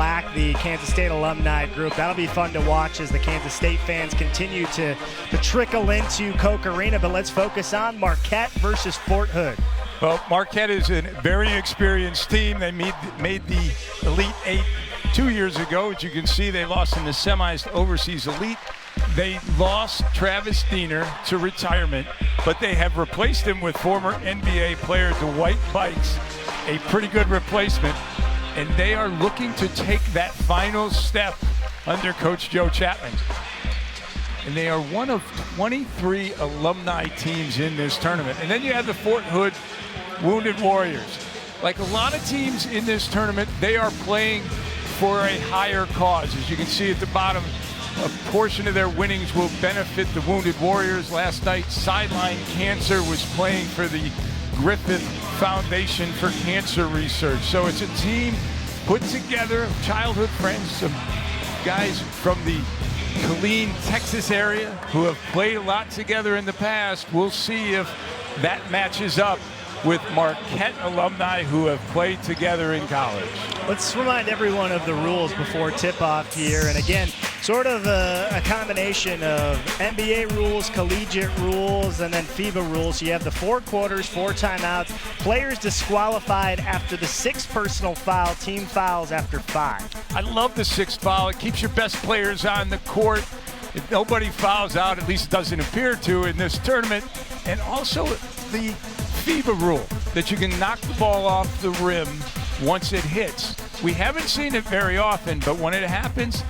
black, the Kansas State alumni group. That'll be fun to watch as the Kansas State fans continue to trickle into Koch Arena. But let's focus on Marquette versus Fort Hood. Well, Marquette is a very experienced team. They made the Elite Eight 2 years ago. As you can see, they lost in the semis to Overseas Elite. They lost Travis Diener to retirement, but they have replaced him with former NBA player Dwight Bikes, a pretty good replacement, and they are looking to take that final step under Coach Joe Chapman. And they are one of 23 alumni teams in this tournament. And then you have the Fort Hood Wounded Warriors. Like a lot of teams in this tournament, they are playing for a higher cause. As you can see at the bottom, a portion of their winnings will benefit the Wounded Warriors. Last night, Sideline Cancer was playing for the Griffith Foundation for Cancer Research. So it's a team put together, childhood friends, some guys from the Killeen, Texas area who have played a lot together in the past. We'll see if that matches up with Marquette alumni who have played together in college. Let's remind everyone of the rules before tip-off here. And again, sort of a combination of NBA rules, collegiate rules, and then FIBA rules. So you have the 4 quarters, 4 timeouts, players disqualified after the 6th personal foul, team fouls after 5. I love the 6th foul. It keeps your best players on the court. If nobody fouls out, at least it doesn't appear to in this tournament. And also the FIBA rule that you can knock the ball off the rim once it hits. We haven't seen it very often, but when it happens,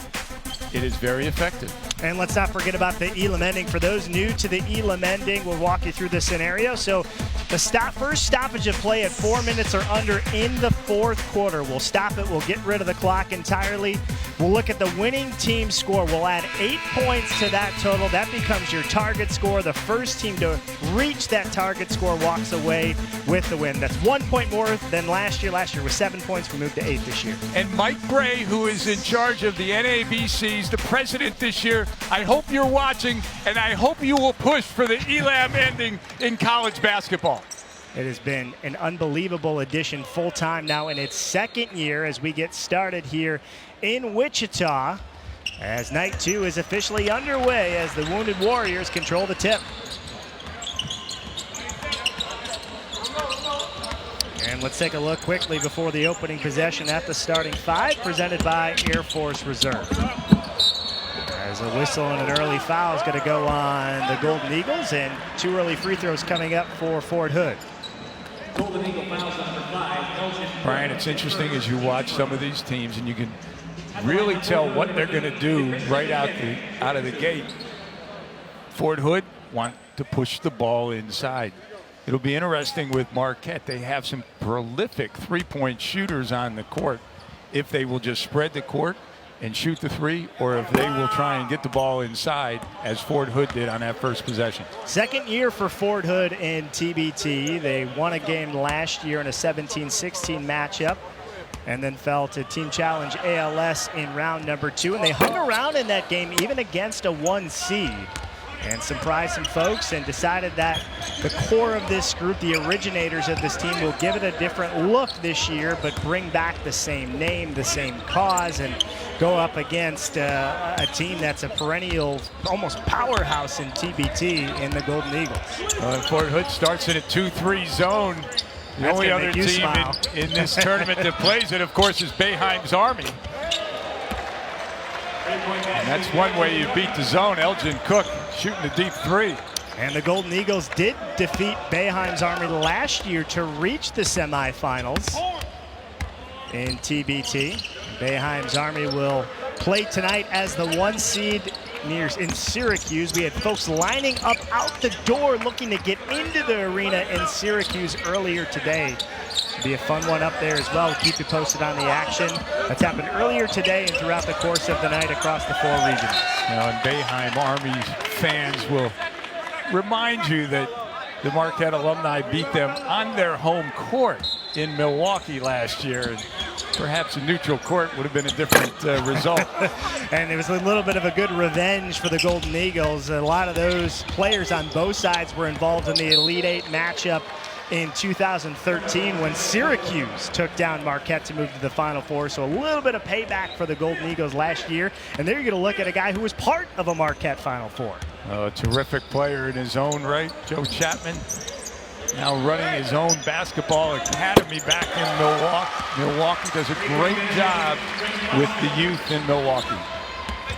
it is very effective. And let's not forget about the Elam ending. For those new to the Elam ending, we'll walk you through the scenario. So the first stoppage of play at 4 minutes or under in the 4th quarter. We'll stop it. We'll get rid of the clock entirely. We'll look at the winning team score. We'll add 8 points to that total. That becomes your target score. The first team to reach that target score walks away with the win. That's 1 point more than last year. Last year was 7 points. We moved to 8 this year. And Mike Bray, who is in charge of the NABCs, the president this year, I hope you're watching, and I hope you will push for the Elam ending in college basketball. It has been an unbelievable addition, full-time now in its 2nd year as we get started here in Wichita, as night 2 is officially underway as the Wounded Warriors control the tip. And let's take a look quickly before the opening possession at the starting 5, presented by Air Force Reserve. As a whistle and an early foul is going to go on the Golden Eagles, and 2 early free throws coming up for Fort Hood. Golden Eagle fouls number 5. Brian, it's interesting as you watch some of these teams, and you can really tell what they're going to do right out of the gate. Fort Hood want to push the ball inside. It'll be interesting with Marquette. They have some prolific three-point shooters on the court. If they will just spread the court and shoot the 3, or if they will try and get the ball inside, as Fort Hood did on that first possession. 2nd year for Fort Hood in TBT. They won a game last year in a 17-16 matchup, and then fell to Team Challenge ALS in round number 2. And they hung around in that game even against a 1 seed. And surprised some folks and decided that the core of this group, the originators of this team, will give it a different look this year, but bring back the same name, the same cause, and go up against a team that's a perennial, almost powerhouse in TBT in the Golden Eagles. Fort Hood starts in a 2-3 zone. The That's only other team in this tournament that plays it, of course, is Boeheim's Army. And that's one way you beat the zone. Elgin Cook shooting a deep 3. And the Golden Eagles did defeat Boeheim's Army last year to reach the semifinals in TBT. Boeheim's Army will play tonight as the 1 seed in Syracuse. We had folks lining up out the door looking to get into the arena in Syracuse earlier today. It'll be a fun one up there as well. We'll keep you posted on the action that's happened earlier today and throughout the course of the night across the 4 regions. Now, and Boeheim Army fans will remind you that the Marquette alumni beat them on their home court in Milwaukee last year. And perhaps a neutral court would have been a different result. And it was a little bit of a good revenge for the Golden Eagles. A lot of those players on both sides were involved in the Elite Eight matchup in 2013 when Syracuse took down Marquette to move to the Final Four. So a little bit of payback for the Golden Eagles last year. And there you're going to look at a guy who was part of a Marquette Final Four. A terrific player in his own right, Joe Chapman. Now running his own basketball academy back in Milwaukee. Milwaukee does a great job with the youth in Milwaukee.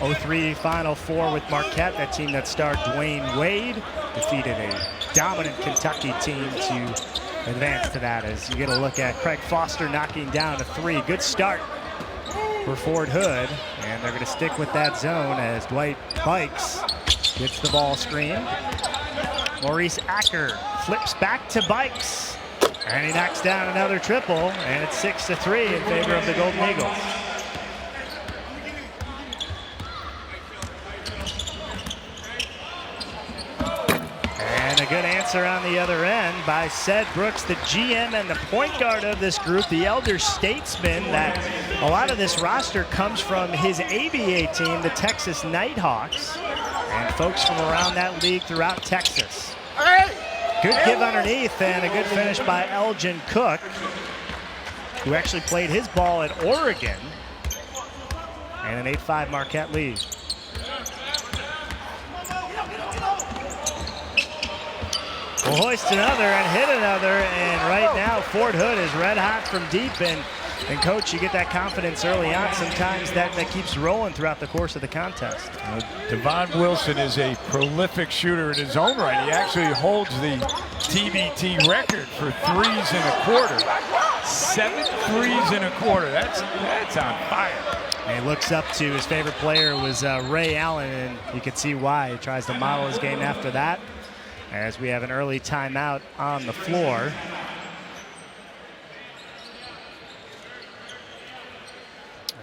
03 Final Four with Marquette, that team that starred Dwayne Wade, defeated a dominant Kentucky team to advance to that. As you get a look at Craig Foster knocking down a three. Good start for Fort Hood, and they're going to stick with that zone as Dwight Bikes gets the ball screen. Maurice Acker flips back to Bikes, and he knocks down another triple, and it's 6-3 in favor of the Golden Eagles. And a good answer on the other end by Sed Brooks, the GM and the point guard of this group, the elder statesman that a lot of this roster comes from his ABA team, the Texas Nighthawks, and folks from around that league throughout Texas. Good give underneath and a good finish by Elgin Cook, who actually played his ball at Oregon, and an 8-5 Marquette lead. Will hoist another and hit another, and right now Fort Hood is red hot from deep. And Coach, you get that confidence early on. Sometimes that keeps rolling throughout the course of the contest. Devon Wilson is a prolific shooter in his own right. He actually holds the TBT record for threes in a quarter. 7 threes in a quarter. That's on fire. And he looks up to his favorite player was Ray Allen, and you can see why. He tries to model his game after that, as we have an early timeout on the floor.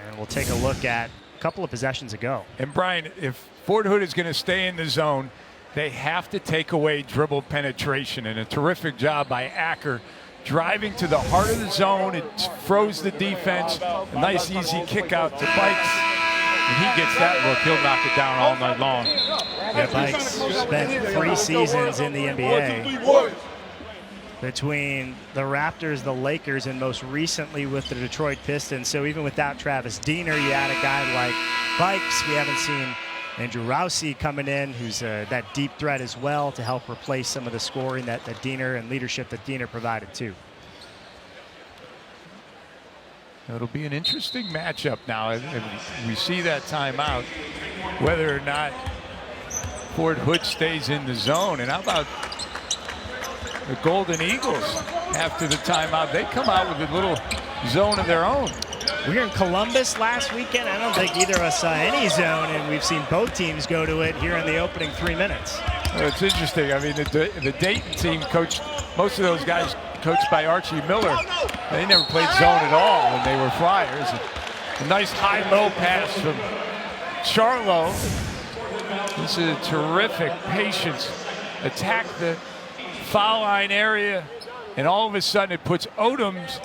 And we'll take a look at a couple of possessions ago. And Brian, if Fort Hood is going to stay in the zone, they have to take away dribble penetration, and a terrific job by Acker driving to the heart of the zone. It froze the defense. A nice easy kick out to Bikes. And he gets that look. He'll knock it down all night long. Yeah, Bikes spent 3 seasons in the NBA. Between the Raptors, the Lakers, and most recently with the Detroit Pistons. So even without Travis Diener, you add a guy like Bikes. We haven't seen Andrew Rousey coming in, who's that deep threat as well to help replace some of the scoring that Diener and leadership that Diener provided too. It'll be an interesting matchup now. And we see that timeout, whether or not Fort Hood stays in the zone. And how about the Golden Eagles after the timeout? They come out with a little zone of their own. We were in Columbus last weekend. I don't think either of us saw any zone, and we've seen both teams go to it here in the opening 3 minutes. Well, it's interesting. I mean, the Dayton team coached, most of those guys coached by Archie Miller. They never played zone at all when they were Flyers. A nice high-low pass from Charlo. This is a terrific patience. Attack the foul line area, and all of a sudden it puts Odomes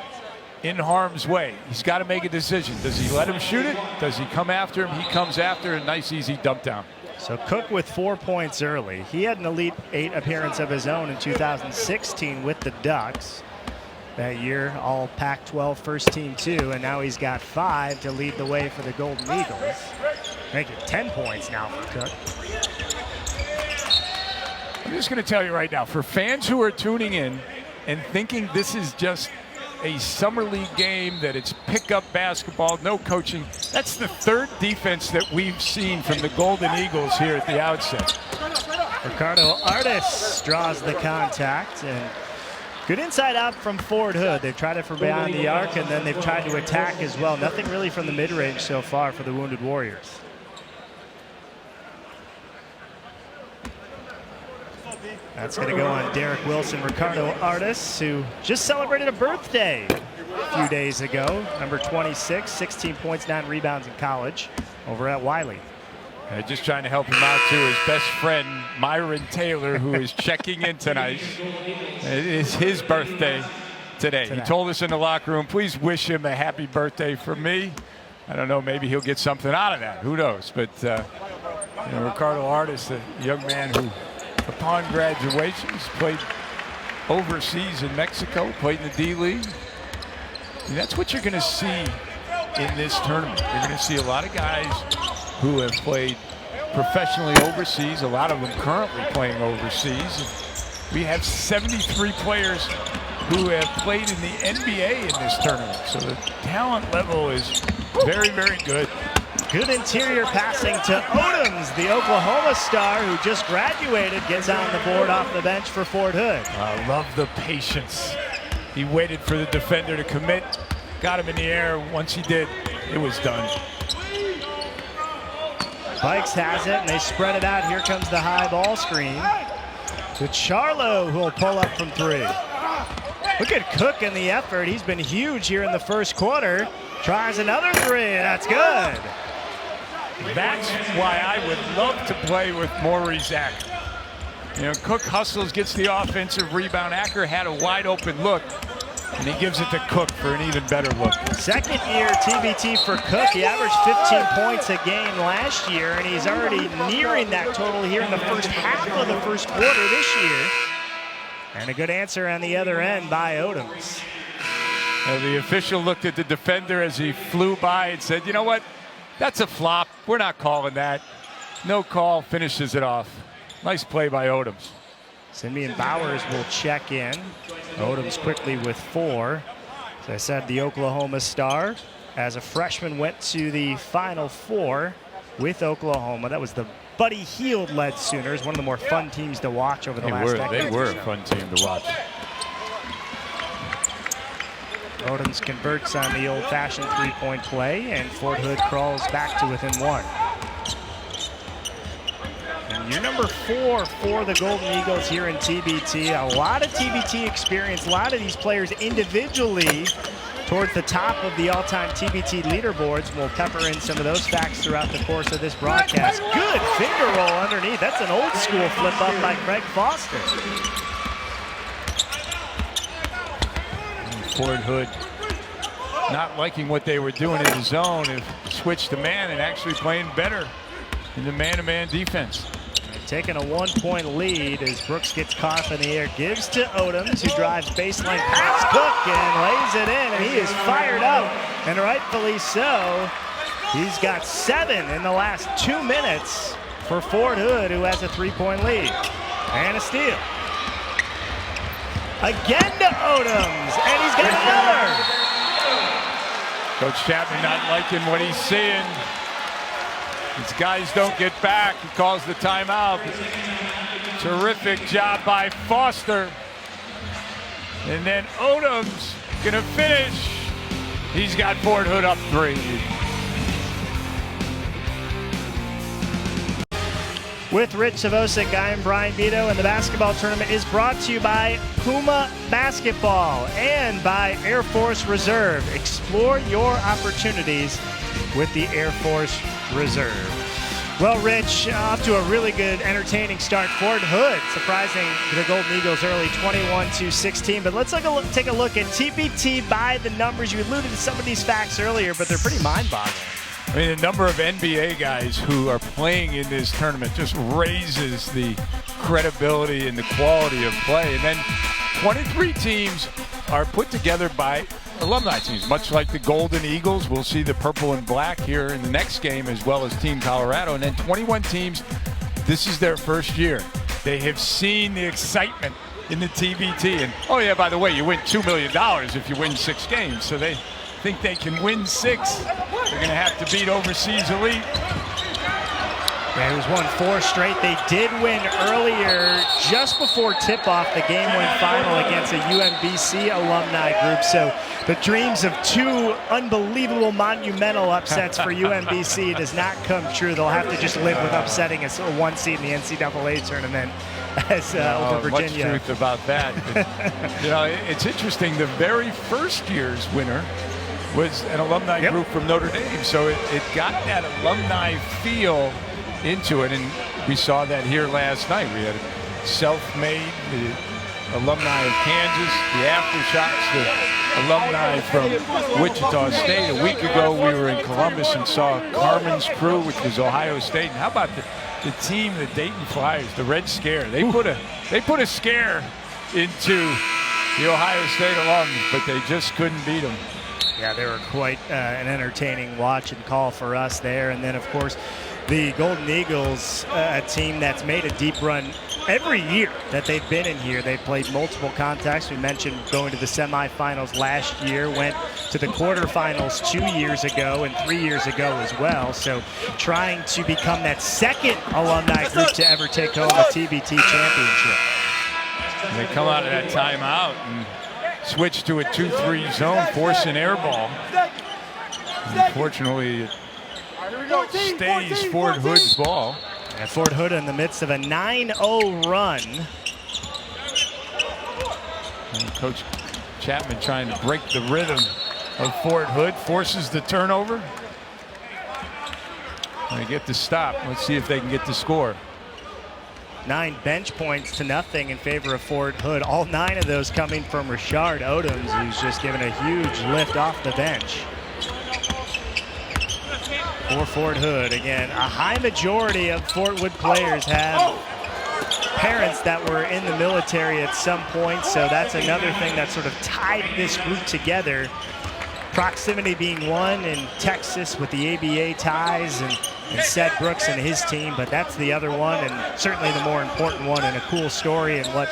in harm's way. He's got to make a decision. Does he let him shoot it? Does he come after him? He comes after, a nice easy dump down. So Cook with 4 points early. He had an Elite 8 appearance of his own in 2016 with the Ducks. That year, all Pac-12 first team too, and now he's got 5 to lead the way for the Golden Eagles. Making 10 points now for Cook. I'm just going to tell you right now, for fans who are tuning in and thinking this is just a summer league game, that it's pickup basketball, no coaching, that's the 3rd defense that we've seen from the Golden Eagles here at the outset. Ricardo Artis draws the contact, and good inside out from Fort Hood. They've tried it from beyond the arc, and then they've tried to attack as well. Nothing really from the mid-range so far for the Wounded Warriors. That's going to go on Derek Wilson. Ricardo Artis, who just celebrated a birthday a few days ago. Number 26, 16 points, 9 rebounds in college over at Wiley. Just trying to help him out too. His best friend, Myron Taylor, who is checking in tonight. It is his birthday today. He told us in the locker room, please wish him a happy birthday from me. I don't know, maybe he'll get something out of that. Who knows? But Ricardo Artis, a young man who, upon graduation, he's played overseas in Mexico, played in the D-League. And that's what you're going to see in this tournament. You're going to see a lot of guys who have played professionally overseas, a lot of them currently playing overseas. We have 73 players who have played in the NBA in this tournament. So the talent level is very, very good. Good interior passing to Odomes, the Oklahoma star who just graduated, gets on the board off the bench for Fort Hood. I love the patience. He waited for the defender to commit, got him in the air. Once he did, it was done. Pikes has it, and they spread it out. Here comes the high ball screen to Charlo, who will pull up from 3. Look at Cook in the effort. He's been huge here in the first quarter. Tries another 3. That's good. That's why I would love to play with Maurice Acker. You know, Cook hustles, gets the offensive rebound. Acker had a wide open look, and he gives it to Cook for an even better look. Second year TBT for Cook. He averaged 15 points a game last year, and he's already nearing that total here in the first half of the first quarter this year. And a good answer on the other end by Odomes. The official looked at the defender as he flew by and said, you know what? That's a flop. We're not calling that. No call, finishes it off. Nice play by Odomes. Simeon Bowers will check in. Odomes quickly with 4. As I said, the Oklahoma star, as a freshman, went to the Final Four with Oklahoma. That was the Buddy Hield-led Sooners, one of the more fun teams to watch over the last decade. They were a fun team to watch. Odomes converts on the old-fashioned 3-point play, and Fort Hood crawls back to within 1. And you're number 4 for the Golden Eagles here in TBT. A lot of TBT experience, a lot of these players individually towards the top of the all-time TBT leaderboards. We'll pepper in some of those facts throughout the course of this broadcast. Good finger roll underneath. That's an old-school flip-up by Craig Foster. Fort Hood not liking what they were doing in the zone, have switched to man and actually playing better in the man-to-man defense. Taking a 1-point lead as Brooks gets caught up in the air, gives to Odomes, who drives baseline past Cook and lays it in, and he is fired up, and rightfully so. He's got 7 in the last 2 minutes for Fort Hood, who has a 3-point lead. And a steal. Again to Odomes, and he's got another. Coach Chapman not liking what he's seeing. These guys don't get back. He calls the timeout. Terrific job by Foster. And then Odomes gonna finish. He's got Fort Hood up 3. With Rich Savosik, I'm Brian Beto, and the basketball tournament is brought to you by Puma Basketball and by Air Force Reserve. Explore your opportunities with the Air Force Reserve. Well, Rich, off to a really good, entertaining start. Fort Hood surprising the Golden Eagles early, 21-16. But let's take a look at TBT by the numbers. You alluded to some of these facts earlier, but they're pretty mind-boggling. I mean, the number of NBA guys who are playing in this tournament just raises the credibility and the quality of play. And then 23 teams are put together by alumni teams, much like the Golden Eagles. We'll see the purple and black here in the next game, as well as Team Colorado. And then 21 teams, this is their first year. They have seen the excitement in the TBT. And, oh yeah, by the way, you win $2 million if you win 6 games. So they think they can win 6. They're going to have to beat overseas elite. Yeah, it was won 4 straight. They did win earlier, just before tip-off, the game-win final against a UMBC alumni group. So the dreams of 2 unbelievable, monumental upsets for UMBC does not come true. They'll have to just live with upsetting a 1 seed in the NCAA tournament as over Virginia. Much truth about that. But, you know, it's interesting. The very first year's winner was an alumni group from Notre Dame. So it got that alumni feel into it, and we saw that here last night. We had self-made, the alumni of Kansas, the aftershocks, the alumni from Wichita State. A week ago, we were in Columbus and saw Carmen's crew, which was Ohio State. And how about the team, the Dayton Flyers, the Red Scare? They put a scare into the Ohio State alums, but they just couldn't beat them. Yeah, they were quite an entertaining watch and call for us there. And then, of course, the Golden Eagles, a team that's made a deep run every year that they've been in here. They've played multiple contacts. We mentioned going to the semifinals last year, went to the quarterfinals 2 years ago and 3 years ago as well. So trying to become that second alumni group to ever take home a TBT championship. And they come out of that timeout and switch to a 2-3 zone, force an air ball. Unfortunately, it stays Fort Hood's ball. And Fort Hood in the midst of a 9-0 run. And Coach Chapman trying to break the rhythm of Fort Hood, forces the turnover. They get the stop. Let's see if they can get the score. 9 bench points to nothing in favor of Fort Hood. All 9 of those coming from Rashard Odomes, who's just given a huge lift off the bench. For Fort Hood, again, a high majority of Fort Hood players have parents that were in the military at some point, so that's another thing that sort of tied this group together. Proximity being one in Texas with the ABA ties and Seth Brooks and his team, but that's the other one and certainly the more important one and a cool story and what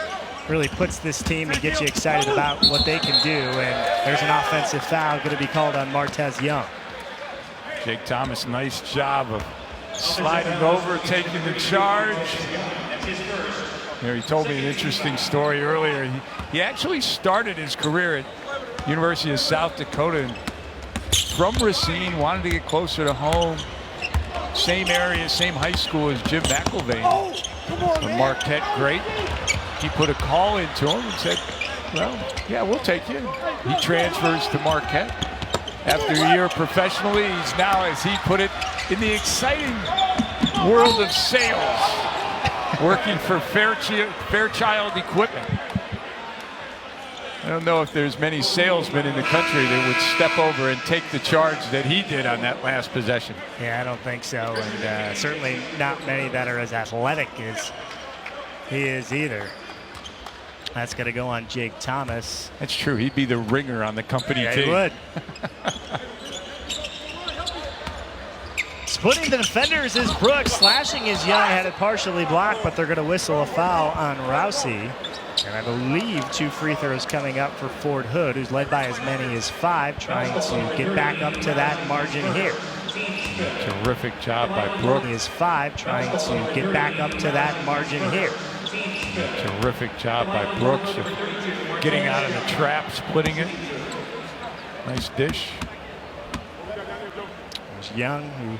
really puts this team and gets you excited about what they can do. And there's an offensive foul going to be called on Martez Young. Jake Thomas, nice job of sliding over, taking the charge. He told me an interesting story earlier. He actually started his career at University of South Dakota and from Racine, wanted to get closer to home. Same area, same high school as Jim McElvain. A Marquette great. He put a call into him and said, well, yeah, we'll take you. He transfers to Marquette. After a year professionally, he's now, as he put it, in the exciting world of sales, working for Fairchild Equipment. I don't know if there's many salesmen in the country that would step over and take the charge that he did on that last possession. Yeah, I don't think so, and certainly not many that are as athletic as he is either. That's going to go on Jake Thomas. That's true. He'd be the ringer on the company team. He would. Splitting the defenders is Brooks. Slashing is Young. Had it partially blocked, but they're going to whistle a foul on Rousey. And I believe 2 free throws coming up for Fort Hood, who's led by as many as 5, trying to get back up to that margin here. Terrific job by Brooks. Is 5, trying to get back up to that margin here. Terrific job by Brooks of getting out of the trap, splitting it. Nice dish. There's Young, who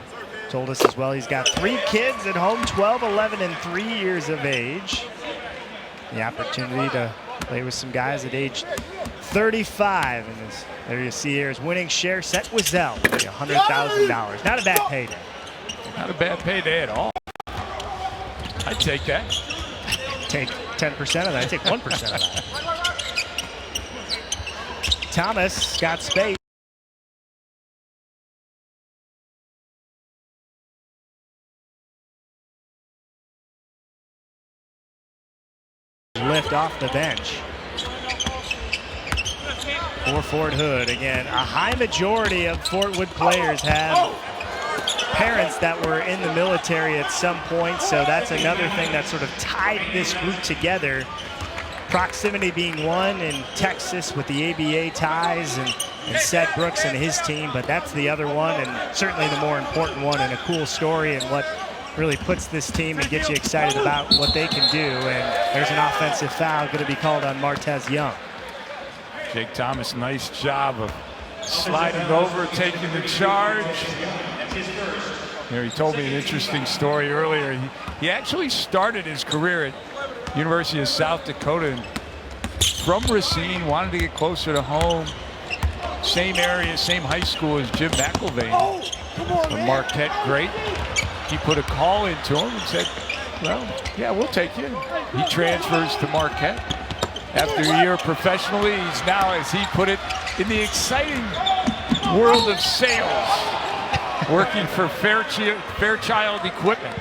told us as well he's got 3 kids at home, 12, 11, and 3 years of age. The opportunity to play with some guys at age 35. And there you see here is winning share set Wiesel, $100,000. Not a bad payday. Not a bad payday at all. I'd take that. Take 10% of that. I take 1% of that. Thomas got space. Lift off the bench. For Fort Hood, again, a high majority of Fort Hood players have parents that were in the military at some point, so that's another thing that sort of tied this group together. Proximity being one in Texas with the ABA ties and Seth Brooks and his team, but that's the other one and certainly the more important one and a cool story and what really puts this team and gets you excited about what they can do. And there's an offensive foul going to be called on Martez Young. Jake Thomas, nice job of sliding over, taking the charge. He told me an interesting story earlier. He actually started his career at University of South Dakota and from Racine, wanted to get closer to home. Same area, same high school as Jim McElvain. A Marquette great. He put a call into him and said, well, yeah, we'll take you. He transfers to Marquette. After a year professionally, he's now, as he put it, in the exciting world of sales, working for Fairchild Equipment.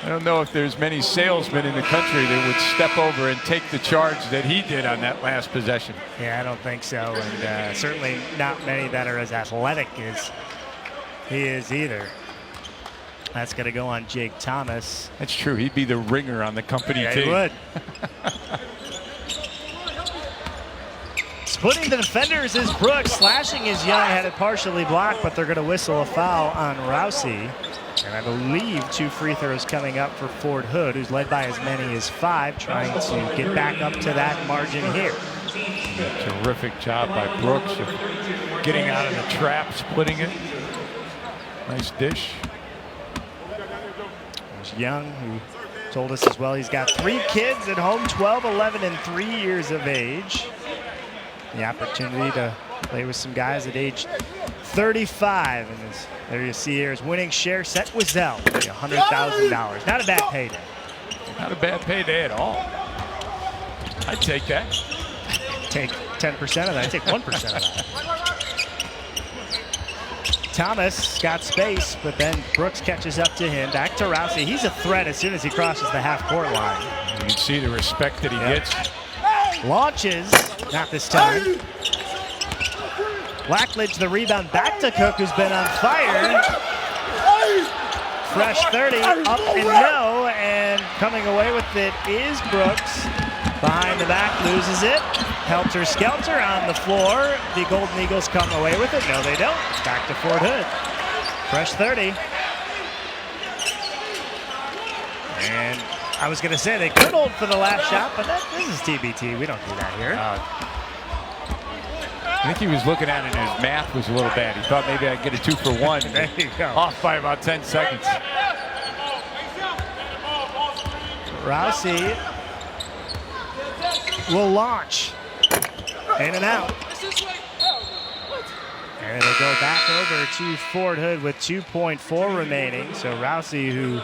I don't know if there's many salesmen in the country that would step over and take the charge that he did on that last possession. Yeah, I don't think so, and certainly not many that are as athletic as he is either. That's going to go on Jake Thomas. That's true. He'd be the ringer on the company team. He would. Splitting the defenders is Brooks. Slashing is Young. Had it partially blocked, but they're going to whistle a foul on Rousey. And I believe 2 free throws coming up for Fort Hood, who's led by as many as 5, trying to get back up to that margin here. Terrific job by Brooks of getting out of the trap, splitting it. Nice dish. There's Young, who told us as well he's got 3 kids at home, 12, 11, and 3 years of age. The opportunity to play with some guys at age 35. And there you see here is winning share set Wiesel, $100,000. Not a bad payday. Not a bad payday at all. I'd take that. Take 10% of that. I take 1% of that. Thomas got space, but then Brooks catches up to him. Back to Rousey. He's a threat as soon as he crosses the half-court line. You can see the respect that he gets. Launches, not this time. Blackledge the rebound back to Cook, who's been on fire. Fresh 30, up and no, and coming away with it is Brooks. Behind the back, loses it. Helter-skelter on the floor. The Golden Eagles come away with it. No, they don't. Back to Fort Hood. Fresh 30. And I was going to say they could hold for the last shot, but this is TBT. We don't do that here. I think he was looking at it and his math was a little bad. He thought maybe I'd get a 2 for 1. There you go. Off by about 10 seconds. Rousey will launch. In and out. And it'll go back over to Fort Hood with 2.4 remaining. So Rousey, who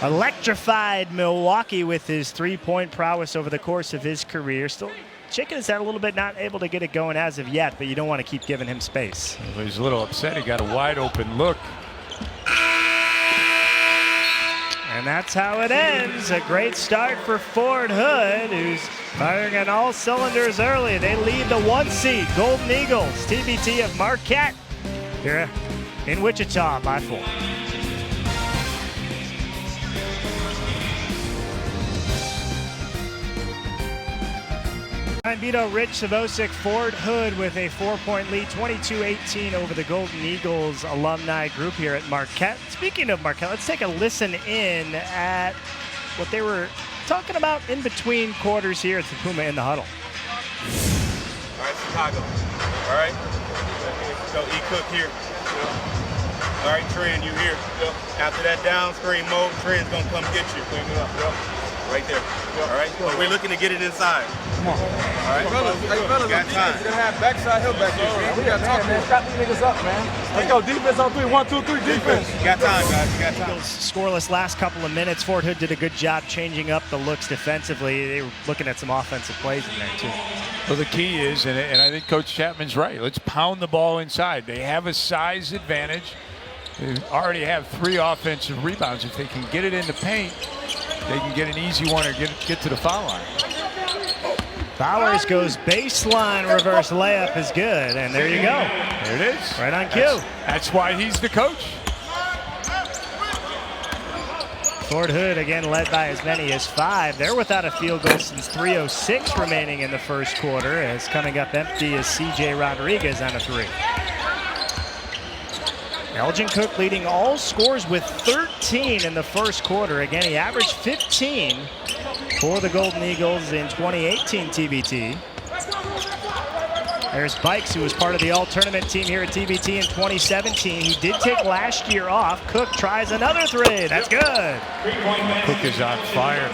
electrified Milwaukee with his 3-point prowess over the course of his career, still shaking his head a little bit, not able to get it going as of yet, but you don't want to keep giving him space. Well, he's a little upset. He got a wide open look. And that's how it ends. A great start for Fort Hood, who's firing on all cylinders early. They lead the 1 seed, Golden Eagles, TBT of Marquette, here in Wichita by 4. Vito Rich Savosic, Fort Hood with a 4-point lead, 22-18 over the Golden Eagles alumni group here at Marquette. Speaking of Marquette, let's take a listen in at what they were talking about in between quarters here at the Puma in the Huddle. All right, Chicago. All right. So E-Cook here. All right, Trent, you here. After that down screen mode, Trent's going to come get you. Clean it up. Right there. All right. So we're looking to get it inside. Come on. All right. Fellas, got time. We're gonna have backside heel back here. We gotta talk, man. Strap these niggas up, man. Let's go defense on 3. 1, 2, 3, defense. You got time, guys. You got time. Eagles scoreless last couple of minutes. Fort Hood did a good job changing up the looks defensively. They were looking at some offensive plays in there too. Well, the key is, and I think Coach Chapman's right, let's pound the ball inside. They have a size advantage. They already have 3 offensive rebounds. If they can get it in the paint, they can get an easy one or get to the foul line. Bowers goes baseline, reverse layup is good, and there you go. There it is. Right on cue. That's why he's the coach. Fort Hood again led by as many as 5. They're without a field goal since 3:06 remaining in the first quarter, as coming up empty is C.J. Rodriguez on a 3. Elgin Cook leading all scores with 13 in the first quarter. Again, he averaged 15 for the Golden Eagles in 2018 TBT. There's Bikes, who was part of the all-tournament team here at TBT in 2017. He did take last year off. Cook tries another 3. That's good. Cook is on fire.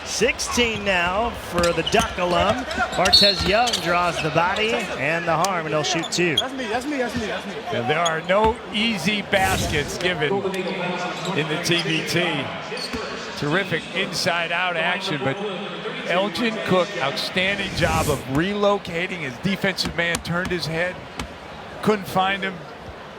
16 now for the Duck alum. Bartez Young draws the body and the harm, and he'll shoot 2. That's me. And there are no easy baskets given in the TBT. Terrific inside-out action, but Elgin Cook, outstanding job of relocating. His defensive man turned his head, couldn't find him.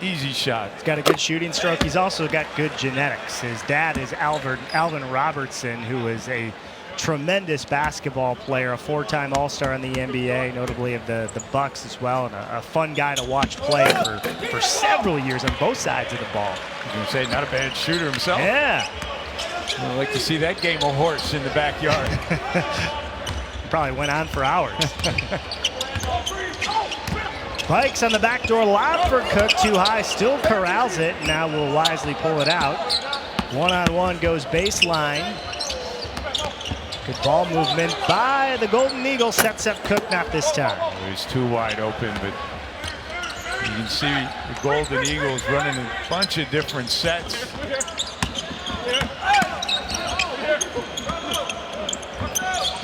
Easy shot. He's got a good shooting stroke. He's also got good genetics. His dad is Alvin Robertson, who is a tremendous basketball player, a 4-time All-Star in the NBA, notably of the Bucks as well, and a fun guy to watch play for several years on both sides of the ball. You can say not a bad shooter himself. Yeah. I'd like to see that game of horse in the backyard. Probably went on for hours. Bikes on the backdoor lob for Cook, too high, still corrals it. Now will wisely pull it out. One-on-one goes baseline. Good ball movement by the Golden Eagle, sets up Cook, not this time. He's too wide open, but you can see the Golden Eagles running a bunch of different sets.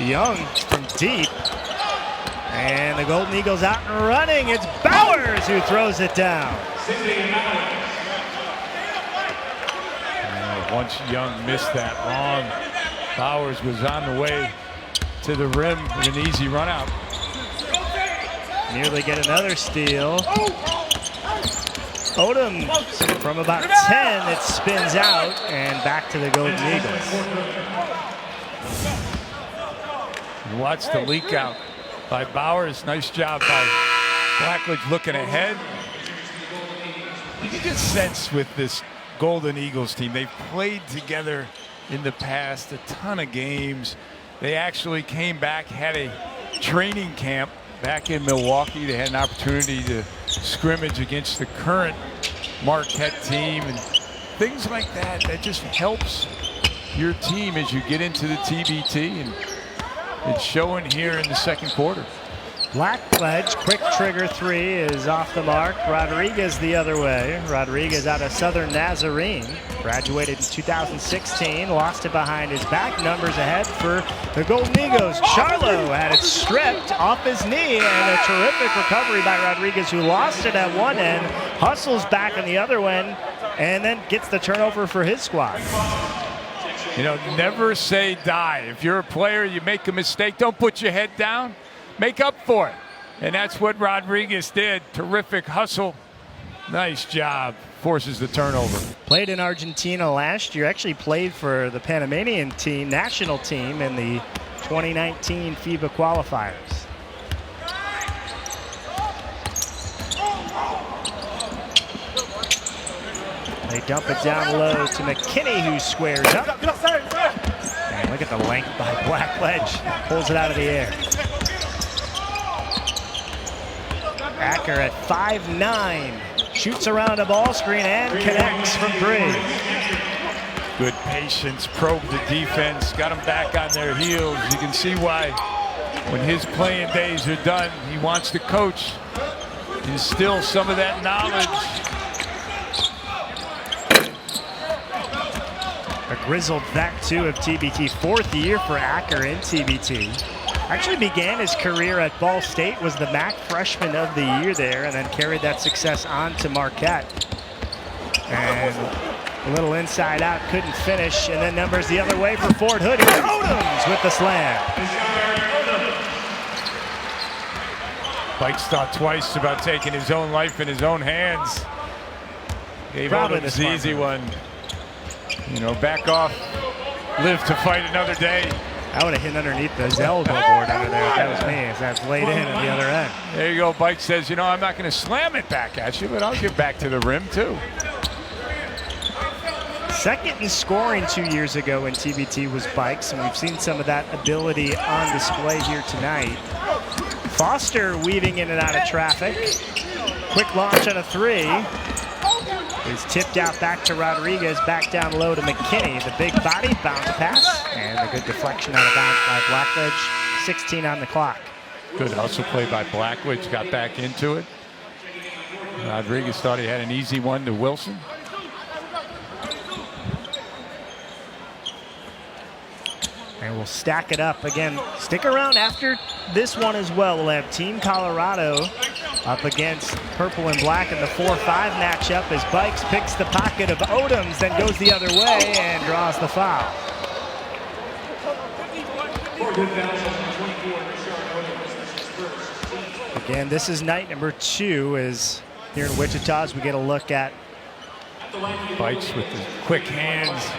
Young from deep. And the Golden Eagles out and running. It's Bowers who throws it down. Once Young missed that long, Bowers was on the way to the rim with an easy run out. Nearly get another steal. Odomes from about 10, it spins out and back to the Golden Eagles. Watch the leak out by Bowers. Nice job by Blackledge looking ahead. You can get sense with this Golden Eagles team. They've played together in the past a ton of games. They actually came back, had a training camp back in Milwaukee. They had an opportunity to scrimmage against the current Marquette team and things like that. That just helps your team as you get into the TBT, and it's showing here in the second quarter. Blackledge, quick trigger three is off the mark. Rodriguez the other way. Rodriguez out of Southern Nazarene. Graduated in 2016, lost it behind his back. Numbers ahead for the Golden Eagles. Charlo had it stripped off his knee, and a terrific recovery by Rodriguez, who lost it at one end, hustles back on the other end, and then gets the turnover for his squad. You know, never say die. If you're a player, you make a mistake, don't put your head down. Make up for it. And that's what Rodriguez did. Terrific hustle. Nice job. Forces the turnover. Played in Argentina last year. Actually played for the Panamanian team, national team, in the 2019 FIBA qualifiers. They dump it down low to McKinney, who squares up. And look at the length by Blackledge. Pulls it out of the air. Acker at 5'9", shoots around a ball screen and connects from three. Good patience, probed the defense, got them back on their heels. You can see why when his playing days are done, he wants to coach, instill some of that knowledge. A grizzled vet, too, of TBT. Fourth year for Acker in TBT. Actually began his career at Ball State, was the MAC freshman of the year there, and then carried that success on to Marquette. And a little inside out, couldn't finish, and then numbers the other way for Fort Hood. Here's Odomes with the slam. Bikes thought twice about taking his own life in his own hands. Gave Odomes the easy one. You know, back off, live to fight another day. I would have hit underneath the elbow board under there if that was me, as that's laid in at the other end. There you go. Bike says, you know, I'm not going to slam it back at you, but I'll get back to the rim, too. Second in scoring 2 years ago in TBT was Bikes, and we've seen some of that ability on display here tonight. Foster weaving in and out of traffic. Quick launch on a three. Is tipped out back to Rodriguez, back down low to McKinney. The big body bounce pass, and a good deflection out of bounds by Blackledge. 16 on the clock. Good hustle play by Blackledge, got back into it. Rodriguez thought he had an easy one to Wilson. And we'll stack it up again. Stick around after this one as well. We'll have Team Colorado up against purple and black in the 4-5 matchup as Bikes picks the pocket of Odomes, then goes the other way and draws the foul. Again, this is night number 2 as here in Wichita as we get a look at Bites with the quick hands.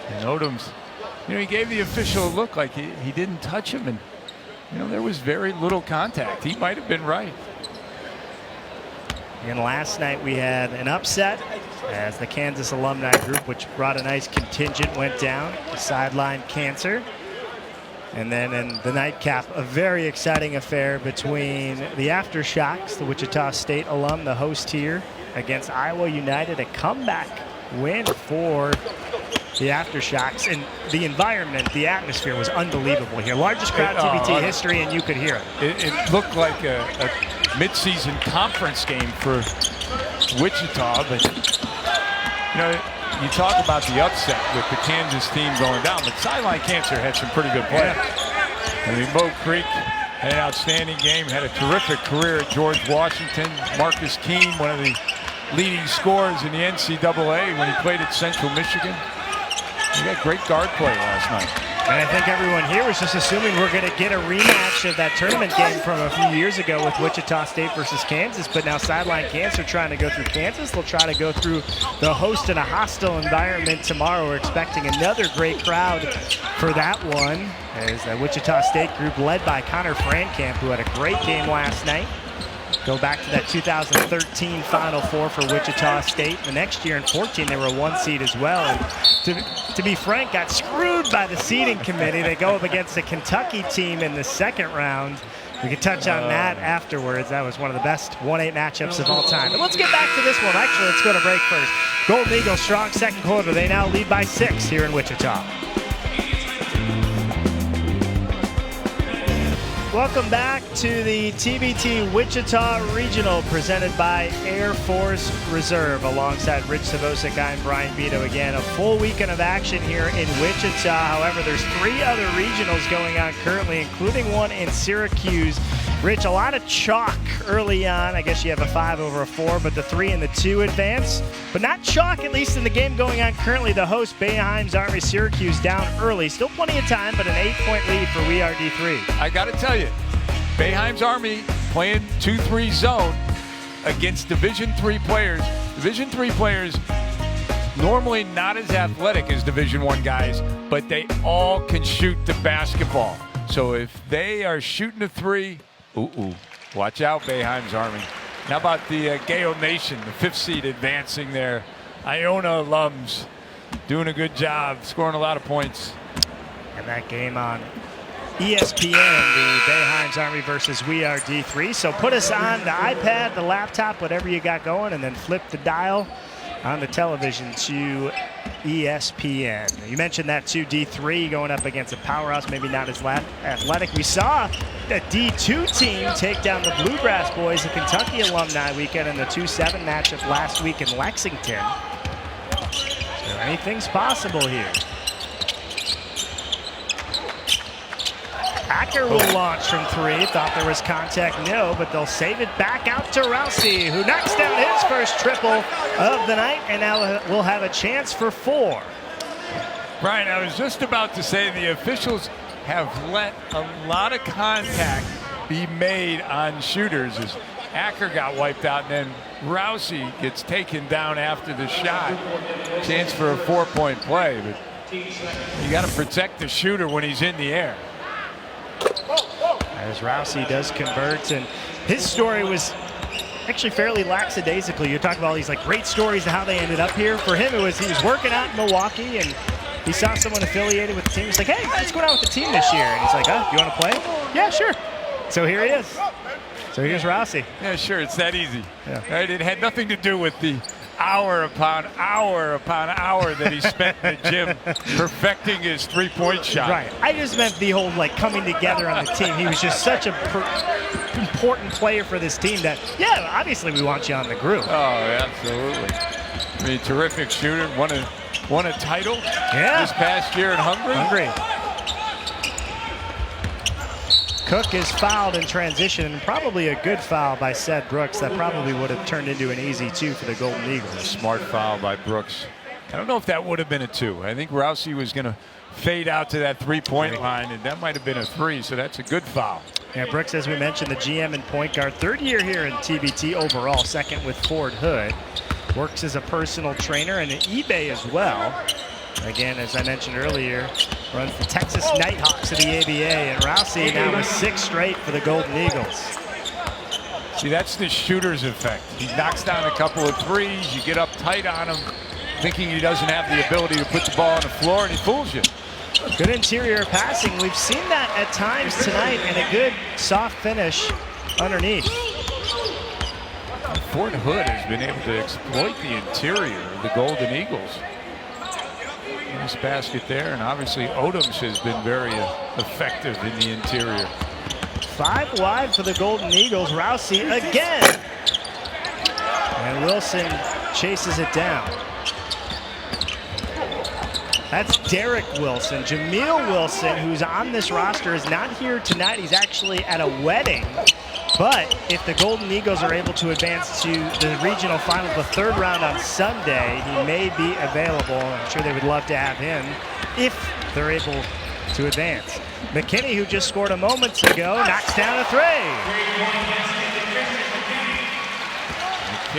And Odomes, he gave the official a look like he didn't touch him, and there was very little contact. He might have been right. And last night we had an upset as the Kansas alumni group, which brought a nice contingent, went down to sideline cancer. And then in the nightcap, a very exciting affair between the Aftershocks, the Wichita State alum, the host here, against Iowa United, a comeback win for the Aftershocks. And the environment, the atmosphere was unbelievable here. Largest crowd in TBT history, and you could hear it. It looked like a mid-season conference game for Wichita, but you talk about the upset with the Kansas team going down, but sideline cancer had some pretty good players. I mean, Mo Creek had an outstanding game, had a terrific career at George Washington. Marcus Keene, one of the leading scorers in the NCAA when he played at Central Michigan. He got great guard play last night. And I think everyone here was just assuming we're going to get a rematch of that tournament game from a few years ago with Wichita State versus Kansas, but now sideline cancer trying to go through Kansas. They'll try to go through the host in a hostile environment tomorrow. We're expecting another great crowd for that one, as the Wichita State group led by Connor Frankamp, who had a great game last night. Go back to that 2013 Final Four for Wichita State. The next year in 14, they were a 1 seed as well. And to be frank, got screwed by the seeding committee. They go up against a Kentucky team in the second round. We can touch on that afterwards. That was one of the best 1-8 matchups of all time. But let's get back to this one. Actually, let's go to break first. Golden Eagles strong second quarter. They now lead by 6 here in Wichita. Welcome back to the TBT Wichita Regional presented by Air Force Reserve. Alongside Rich Savosik, I'm Brian Vito. Again, a full weekend of action here in Wichita. However, there's 3 other regionals going on currently, including one in Syracuse. Rich, a lot of chalk early on. I guess you have a 5 over a 4, but the 3 and the 2 advance. But not chalk, at least in the game going on currently. The host, Boeheim's Army Syracuse, down early. Still plenty of time, but an 8-point lead for We Are D3. I got to tell you, Boeheim's Army playing 2-3 zone against Division III players. Division III players normally not as athletic as Division I guys, but they all can shoot the basketball. So if they are shooting a 3, watch out, Boeheim's Army. How about the Gale Nation, the 5th seed advancing there. Iona alums doing a good job, scoring a lot of points. And that game on ESPN, the Boeheim's Army versus We Are D3. So put us on the iPad, the laptop, whatever you got going, and then flip the dial on the television to ESPN. You mentioned that too, D3 going up against a powerhouse, maybe not as athletic. We saw the D2 team take down the Bluegrass boys, the Kentucky alumni weekend in the 2-7 matchup last week in Lexington. So anything's possible here. Acker will launch from 3. Thought there was contact, no, but they'll save it back out to Rousey, who knocks down his first triple of the night, and now we'll have a chance for 4. Brian, I was just about to say the officials have let a lot of contact be made on shooters as Acker got wiped out, and then Rousey gets taken down after the shot. Chance for a 4-point play, but you got to protect the shooter when he's in the air. As Rousey does convert, and his story was actually fairly lackadaisical. You're talking about all these great stories of how they ended up here. For him, it was he was working out in Milwaukee, and he saw someone affiliated with the team. He's like, hey, let's go down with the team this year. And he's like, oh, you want to play? Yeah, sure. So here he is. So here's Rousey. Yeah, sure, it's that easy. Yeah. Right? It had nothing to do with the hour upon hour that he spent in the gym perfecting his 3-point shot. Right. I just meant the whole coming together on the team. He was just such a important player for this team that, yeah, obviously we want you on the group. Oh, absolutely. I mean, terrific shooter. Won a title this past year in Hungary. Cook is fouled in transition, and probably a good foul by Seth Brooks. That probably would have turned into an easy 2 for the Golden Eagles. Smart foul by Brooks. I don't know if that would have been a 2. I think Rousey was going to fade out to that 3-point line, and that might have been a 3, so that's a good foul. Yeah, Brooks, as we mentioned, the GM and point guard. 3rd year here in TBT overall, 2nd with Fort Hood. Works as a personal trainer and an eBay as well. Again, as I mentioned earlier, runs the Texas Nighthawks of the ABA, and Rousey now with 6 straight for the Golden Eagles. See, that's the shooter's effect. He knocks down a couple of threes, you get up tight on him, thinking he doesn't have the ability to put the ball on the floor, and he fools you. Good interior passing. We've seen that at times tonight, and a good soft finish underneath. Fort Hood has been able to exploit the interior of the Golden Eagles. Nice basket there, and obviously Odomes has been very effective in the interior. 5 wide for the Golden Eagles. Rousey again. And Wilson chases it down. That's Derek Wilson. Jameel Wilson, who's on this roster, is not here tonight. He's actually at a wedding. But if the Golden Eagles are able to advance to the regional final, the 3rd round on Sunday, he may be available. I'm sure they would love to have him if they're able to advance. McKinney, who just scored a moment ago, knocks down a 3.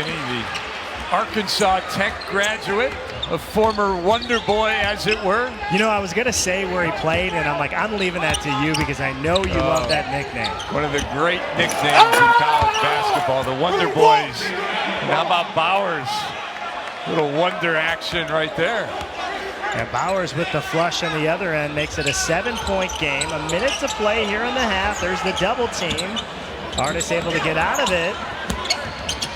McKinney, the Arkansas Tech graduate, a former Wonder Boy, as it were. You know, I was going to say where he played, and I'm like, I'm leaving that to you because I know you love that nickname. One of the great nicknames in college basketball, the Wonder Boys. And how about Bowers? Little wonder action right there. And Bowers with the flush on the other end makes it a 7-point game. A minute to play here in the half. There's the double team. Artis able to get out of it.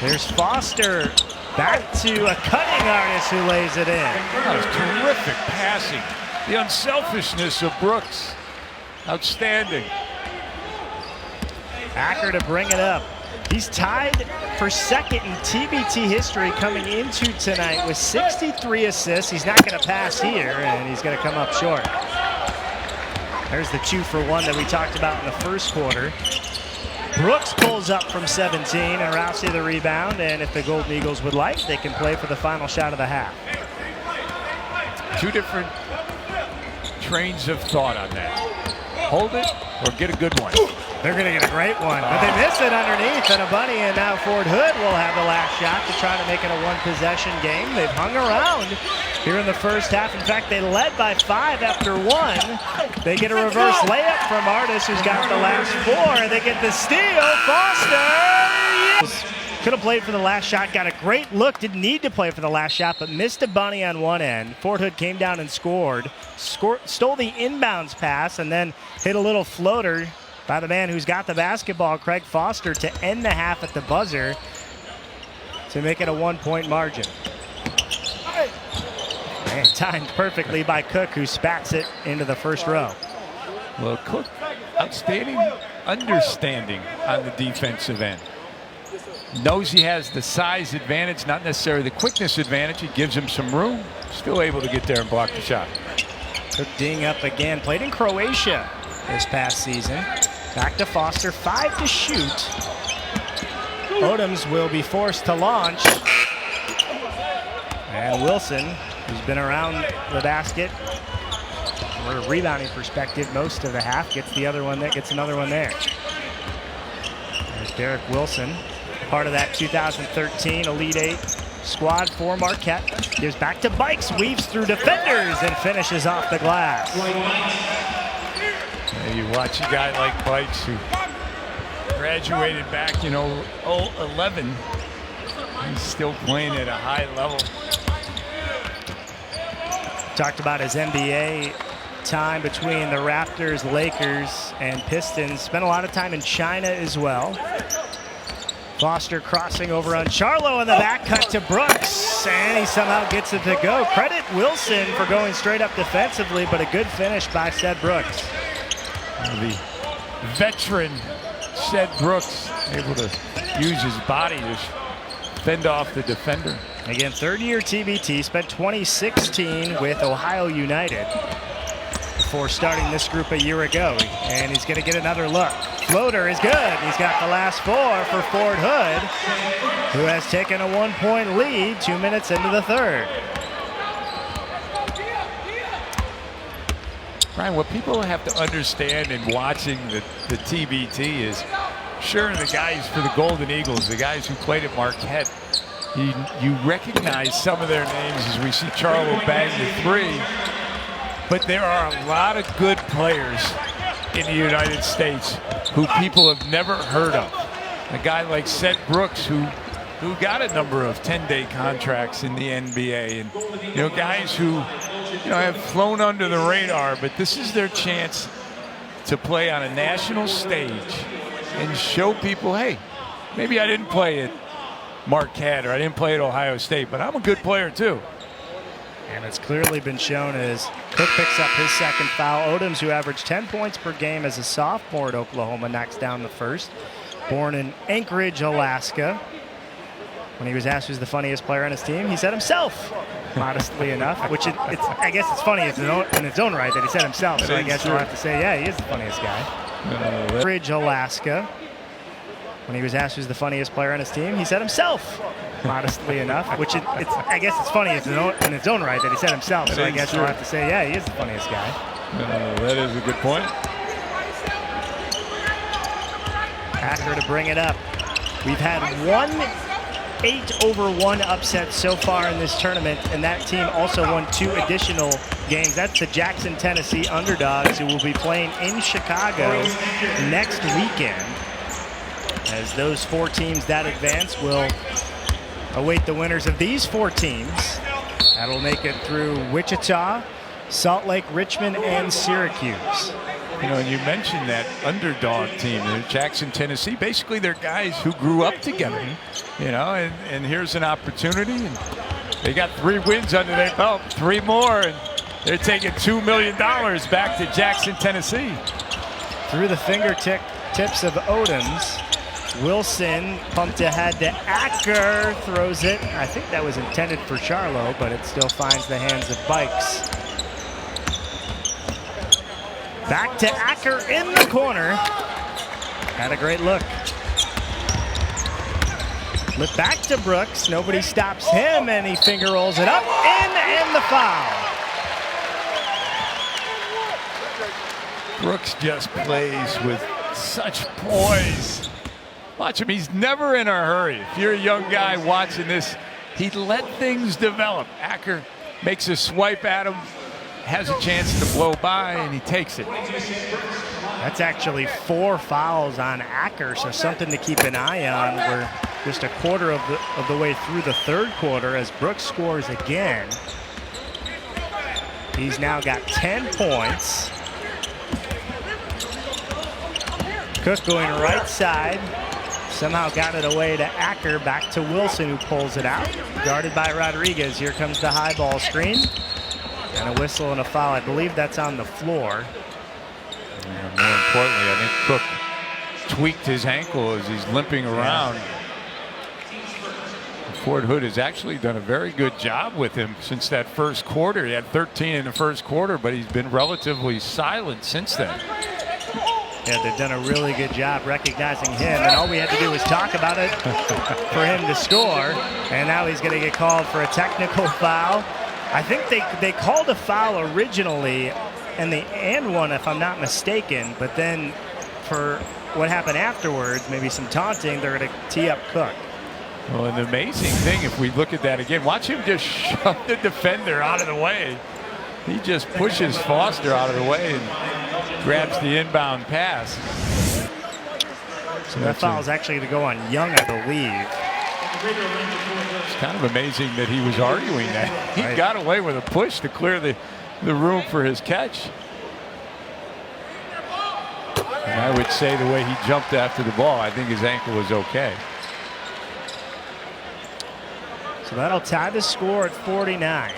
There's Foster. Back to a cutting Artis who lays it in. That was terrific passing. The unselfishness of Brooks. Outstanding. Acker to bring it up. He's tied for 2nd in TBT history coming into tonight with 63 assists. He's not going to pass here, and he's going to come up short. There's the 2-for-1 that we talked about in the 1st quarter. Brooks pulls up from 17, and Rousey the rebound, and if the Golden Eagles would like, they can play for the final shot of the half. 2 different trains of thought on that. Hold it or get a good one. They're going to get a great one, but they miss it underneath, and a bunny, and now Fort Hood will have the last shot to try to make it a 1-possession game. They've hung around here in the 1st half. In fact, they led by 5 after 1. They get a reverse layup from Artis, who's got the last 4. They get the steal. Foster! Yes! Could have played for the last shot, got a great look, didn't need to play for the last shot, but missed a bunny on one end. Fort Hood came down and scored, stole the inbounds pass, and then hit a little floater by the man who's got the basketball, Craig Foster, to end the half at the buzzer to make it a 1-point margin. And timed perfectly by Cook, who spats it into the 1st row. Well, Cook, outstanding understanding on the defensive end. Knows he has the size advantage, not necessarily the quickness advantage. It gives him some room. Still able to get there and block the shot. Cook ding up again. Played in Croatia this past season. Back to Foster, 5 to shoot. Odomes will be forced to launch. And Wilson, who's been around the basket from a rebounding perspective most of the half, gets another one there. There's Derek Wilson, part of that 2013 Elite 8 squad for Marquette. Gives back to Bikes, weaves through defenders, and finishes off the glass. You watch a guy like Bikes, who graduated back, 11. He's still playing at a high level. Talked about his NBA time between the Raptors, Lakers, and Pistons. Spent a lot of time in China as well. Foster crossing over on Charlo, and the back cut to Brooks, and he somehow gets it to go. Credit Wilson for going straight up defensively, but a good finish by Seth Brooks. The veteran Seth Brooks able to use his body to fend off the defender. Again, 3rd-year TBT, spent 2016 with Ohio United before starting this group a year ago, and he's going to get another look. Floater is good. He's got the last 4 for Fort Hood, who has taken a 1-point lead 2 minutes into the 3rd. Brian, what people have to understand in watching the TBT is, sure, the guys for the Golden Eagles, the guys who played at Marquette, you recognize some of their names as we see Charlo bang the three, but there are a lot of good players in the United States who people have never heard of. A guy like Seth Brooks, who got a number of 10-day contracts in the NBA, and guys who have flown under the radar, but this is their chance to play on a national stage and show people, hey, maybe I didn't play at Marquette or I didn't play at Ohio State, but I'm a good player too. And it's clearly been shown as Cook picks up his second foul. Odomes, who averaged 10 points per game as a sophomore at Oklahoma, knocks down the first. Born in Anchorage, Alaska. When he was asked who's the funniest player on his team, he said himself, modestly enough, which I guess it's funny in its own right that he said himself, so I guess I'll have to say, yeah, he is the funniest guy. Anchorage, Alaska. When he was asked who's the funniest player on his team, he said himself, modestly enough, which I guess it's funny in its own right that he said himself, so I guess I'll have to say, yeah, he is the funniest guy. That is a good point. Acker to bring it up. We've had 8-over-1 upset so far in this tournament, and that team also won 2 additional games. That's the Jackson, Tennessee Underdogs, who will be playing in Chicago next weekend. As those 4 teams that advance will await the winners of these 4 teams. That'll make it through Wichita, Salt Lake, Richmond, and Syracuse. And you mentioned that underdog team, Jackson, Tennessee. Basically, they're guys who grew up together, and here's an opportunity. And they got 3 wins under their belt, 3 more, and they're taking $2 million back to Jackson, Tennessee. Through the fingertips of Odomes. Wilson pumped ahead to Acker, throws it. I think that was intended for Charlo, but it still finds the hands of Bikes. Back to Acker in the corner. Had a great look. Flip back to Brooks. Nobody stops him, and he finger rolls it up. And the foul. Brooks just plays with such poise. Watch him. He's never in a hurry. If you're a young guy watching this, he'd let things develop. Acker makes a swipe at him, has a chance to blow by, and he takes it. That's actually 4 fouls on Acker, so something to keep an eye on. We're just a quarter of the way through the third quarter as Brooks scores again. He's now got 10 points. Cook going right side. Somehow got it away to Acker, back to Wilson, who pulls it out. Guarded by Rodriguez. Here comes the high ball screen. And a whistle and a foul. I believe that's on the floor. And more importantly, I think Cook tweaked his ankle as he's limping around. Fort Hood has actually done a very good job with him since that first quarter. He had 13 in the first quarter, but he's been relatively silent since then. Yeah, they've done a really good job recognizing him, and all we had to do was talk about it for him to score. And now he's going to get called for a technical foul. I think they called a foul originally, and one, if I'm not mistaken. But then for what happened afterwards, maybe some taunting, they're going to tee up Cook. Well, an amazing thing, if we look at that again, watch him just shove the defender out of the way. He just pushes Foster out of the way and grabs the inbound pass. So that foul is actually going to go on Young, I believe. It's kind of amazing that he was arguing that. He got away with a push to clear the room for his catch. And I would say the way he jumped after the ball, I think his ankle was okay. So that'll tie the score at 49.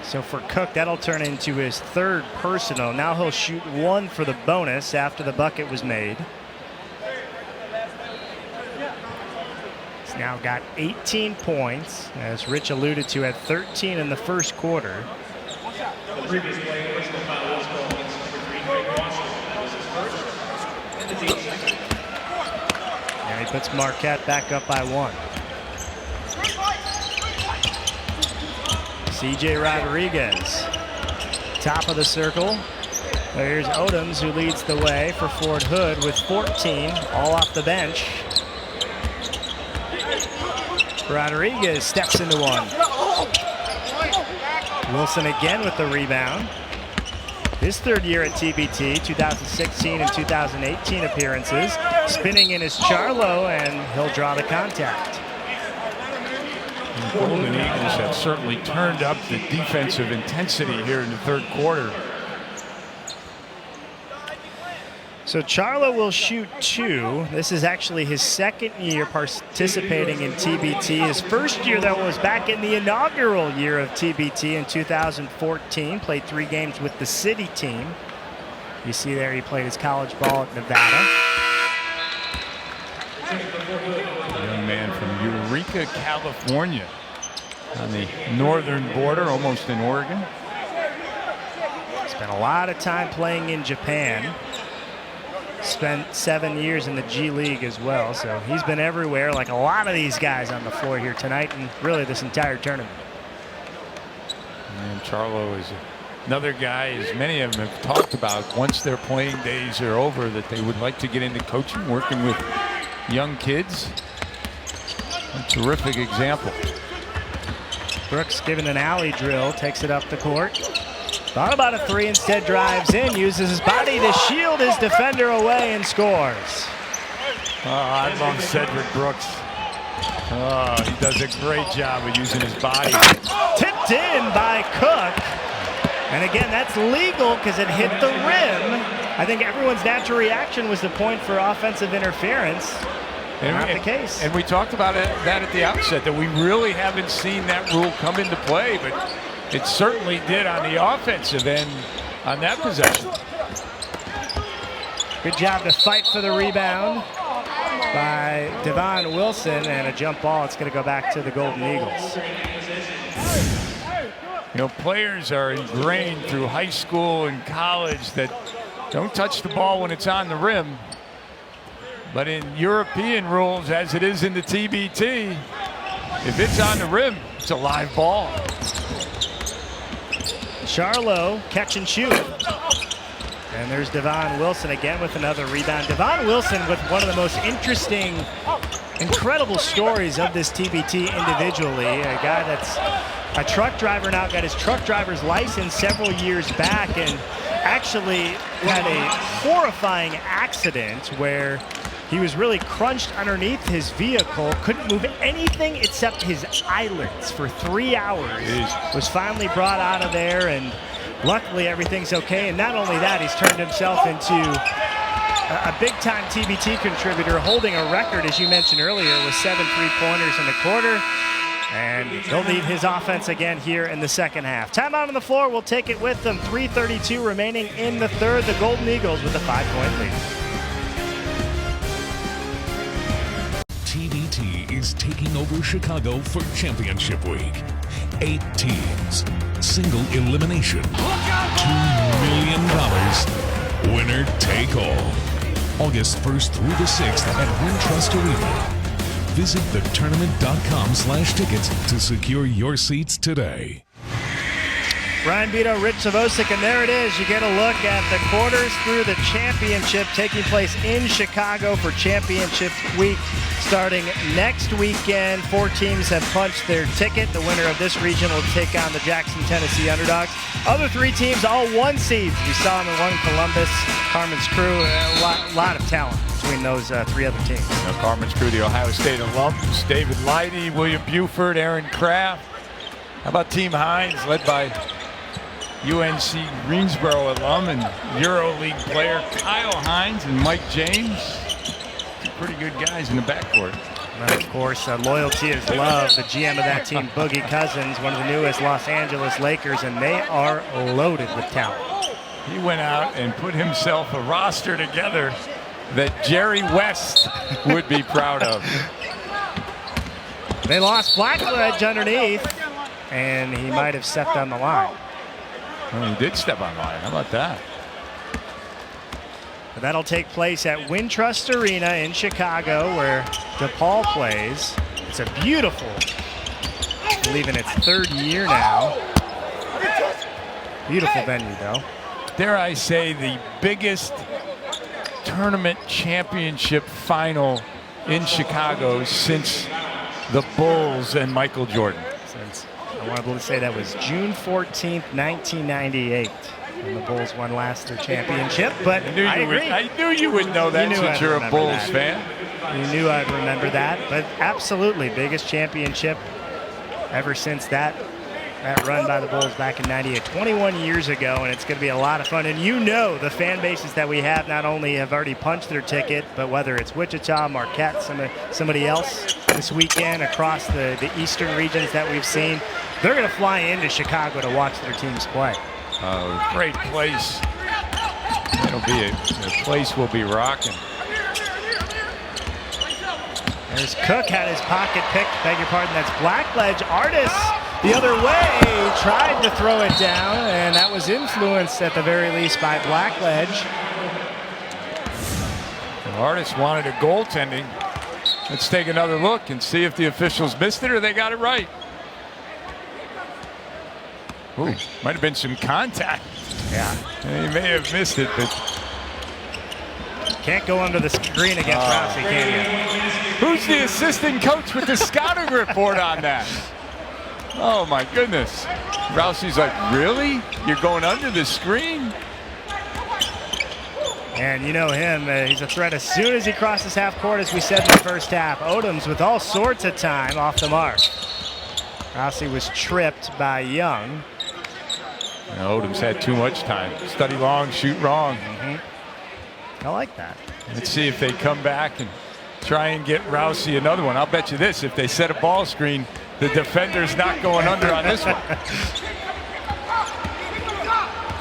So for Cook, that'll turn into his 3rd personal. Now he'll shoot 1 for the bonus after the bucket was made. He's now got 18 points, as Rich alluded to, had 13 in the first quarter. And he puts Marquette back up by 1. CJ Rodriguez. Top of the circle. There's Odomes, who leads the way for Fort Hood with 14, all off the bench. Rodriguez steps into one. Wilson again with the rebound. His third year at TBT, 2016 and 2018 appearances. Spinning in his Charlo, and he'll draw the contact. The Golden Eagles have certainly turned up the defensive intensity here in the third quarter. So Charlo will shoot 2. This is actually his second year participating in TBT. His first year, though, was back in the inaugural year of TBT in 2014. Played 3 games with the city team. You see there he played his college ball at Nevada. A young man from Eureka, California, on the northern border, almost in Oregon. Spent a lot of time playing in Japan. Spent 7 years in the G League as well, so he's been everywhere like a lot of these guys on the floor here tonight and really this entire tournament. And Charlo is another guy, as many of them have talked about, once their playing days are over, that they would like to get into coaching, working with young kids. A terrific example. Brooks given an alley drill, takes it up the court. Thought about a 3, instead drives in, uses his body to shield his defender away and scores. Oh, I love Cedric Brooks. Oh, he does a great job of using his body. Tipped in by Cook. And again, that's legal because it hit the rim. I think everyone's natural reaction was the point for offensive interference. Not the case. And we talked about that at the outset, that we really haven't seen that rule come into play, but it certainly did on the offensive end on that possession. Good job to fight for the rebound by Devon Wilson, and a jump ball. It's going to go back to the Golden Eagles. You know, players are ingrained through high school and college that don't touch the ball when it's on the rim. But in European rules, as it is in the TBT, if it's on the rim, it's a live ball. Charlo, catch and shoot. And there's Devon Wilson again with another rebound. Devon Wilson with one of the most interesting, incredible stories of this TBT individually. A guy that's a truck driver now, got his truck driver's license several years back, and actually had a horrifying accident where he was really crunched underneath his vehicle, couldn't move anything except his eyelids for 3 hours. Jeez. Was finally brought out of there, and luckily everything's okay. And not only that, he's turned himself into a big-time TBT contributor, holding a record, as you mentioned earlier, with 7 3-pointers in the quarter. And he'll need his offense again here in the second half. Timeout on the floor. We'll take it with them. 3:32 remaining in the third. The Golden Eagles with a 5-point lead. TBT is taking over Chicago for championship week. 8 teams, single elimination, $2 million, winner take all. August 1st through the 6th at Wintrust Arena. Visit thetournament.com/tickets to secure your seats today. Ryan Beto, Rich Savosic, and there it is. You get a look at the quarters through the championship taking place in Chicago for championship week starting next weekend. 4 teams have punched their ticket. The winner of this region will take on the Jackson, Tennessee Underdogs. Other 3 teams, all 1 seeds. We saw them in one, Columbus, Carmen's Crew. A lot of talent between those 3 other teams. You know, Carmen's Crew, the Ohio State alums, David Leidy, William Buford, Aaron Kraft. How about Team Hines, led by UNC Greensboro alum and EuroLeague player Kyle Hines and Mike James. 2 pretty good guys in the backcourt. And of course, loyalty is love. The GM of that team, Boogie Cousins, one of the newest Los Angeles Lakers, and they are loaded with talent. He went out and put himself a roster together that Jerry West would be proud of. They lost Blackledge underneath, and he might have stepped on the line. Well, he did step on the line. How about that? But that'll take place at Wintrust Arena in Chicago, where DePaul plays. It's a beautiful, I believe in its 3rd year now. Beautiful venue, though. Dare I say, the biggest tournament championship final in Chicago since the Bulls and Michael Jordan. Since I want to say that was June 14th, 1998, when the Bulls won last their championship. But I agree. I knew you would know that since you're a Bulls fan. You knew I'd remember that, but absolutely biggest championship ever since that run by the Bulls back in '98, 21 years ago, and it's going to be a lot of fun. And you know the fan bases that we have not only have already punched their ticket, but whether it's Wichita, Marquette, somebody else this weekend across the eastern regions that we've seen, they're going to fly into Chicago to watch their teams play. Oh, great place. It'll be the place will be rocking. There's Cook had his pocket picked. Beg your pardon, that's Blackledge. Artis the other way, tried to throw it down, and that was influenced at the very least by Blackledge. Artis wanted a goaltending. Let's take another look and see if the officials missed it or they got it right. Ooh, might have been some contact. Yeah. He may have missed it, but can't go under the screen against Rousey, can you? Who's the assistant coach with the scouting report on that? Oh my goodness. Rousey's like, really? You're going under the screen? And you know him, he's a threat as soon as he crosses half court, as we said in the first half. Odomes with all sorts of time off the mark. Rousey was tripped by Young. Odomes had too much time. Study long, shoot wrong. I like that. Let's see if they come back and try and get Rousey another one. I'll bet you this, if they set a ball screen, the defender's not going under on this one.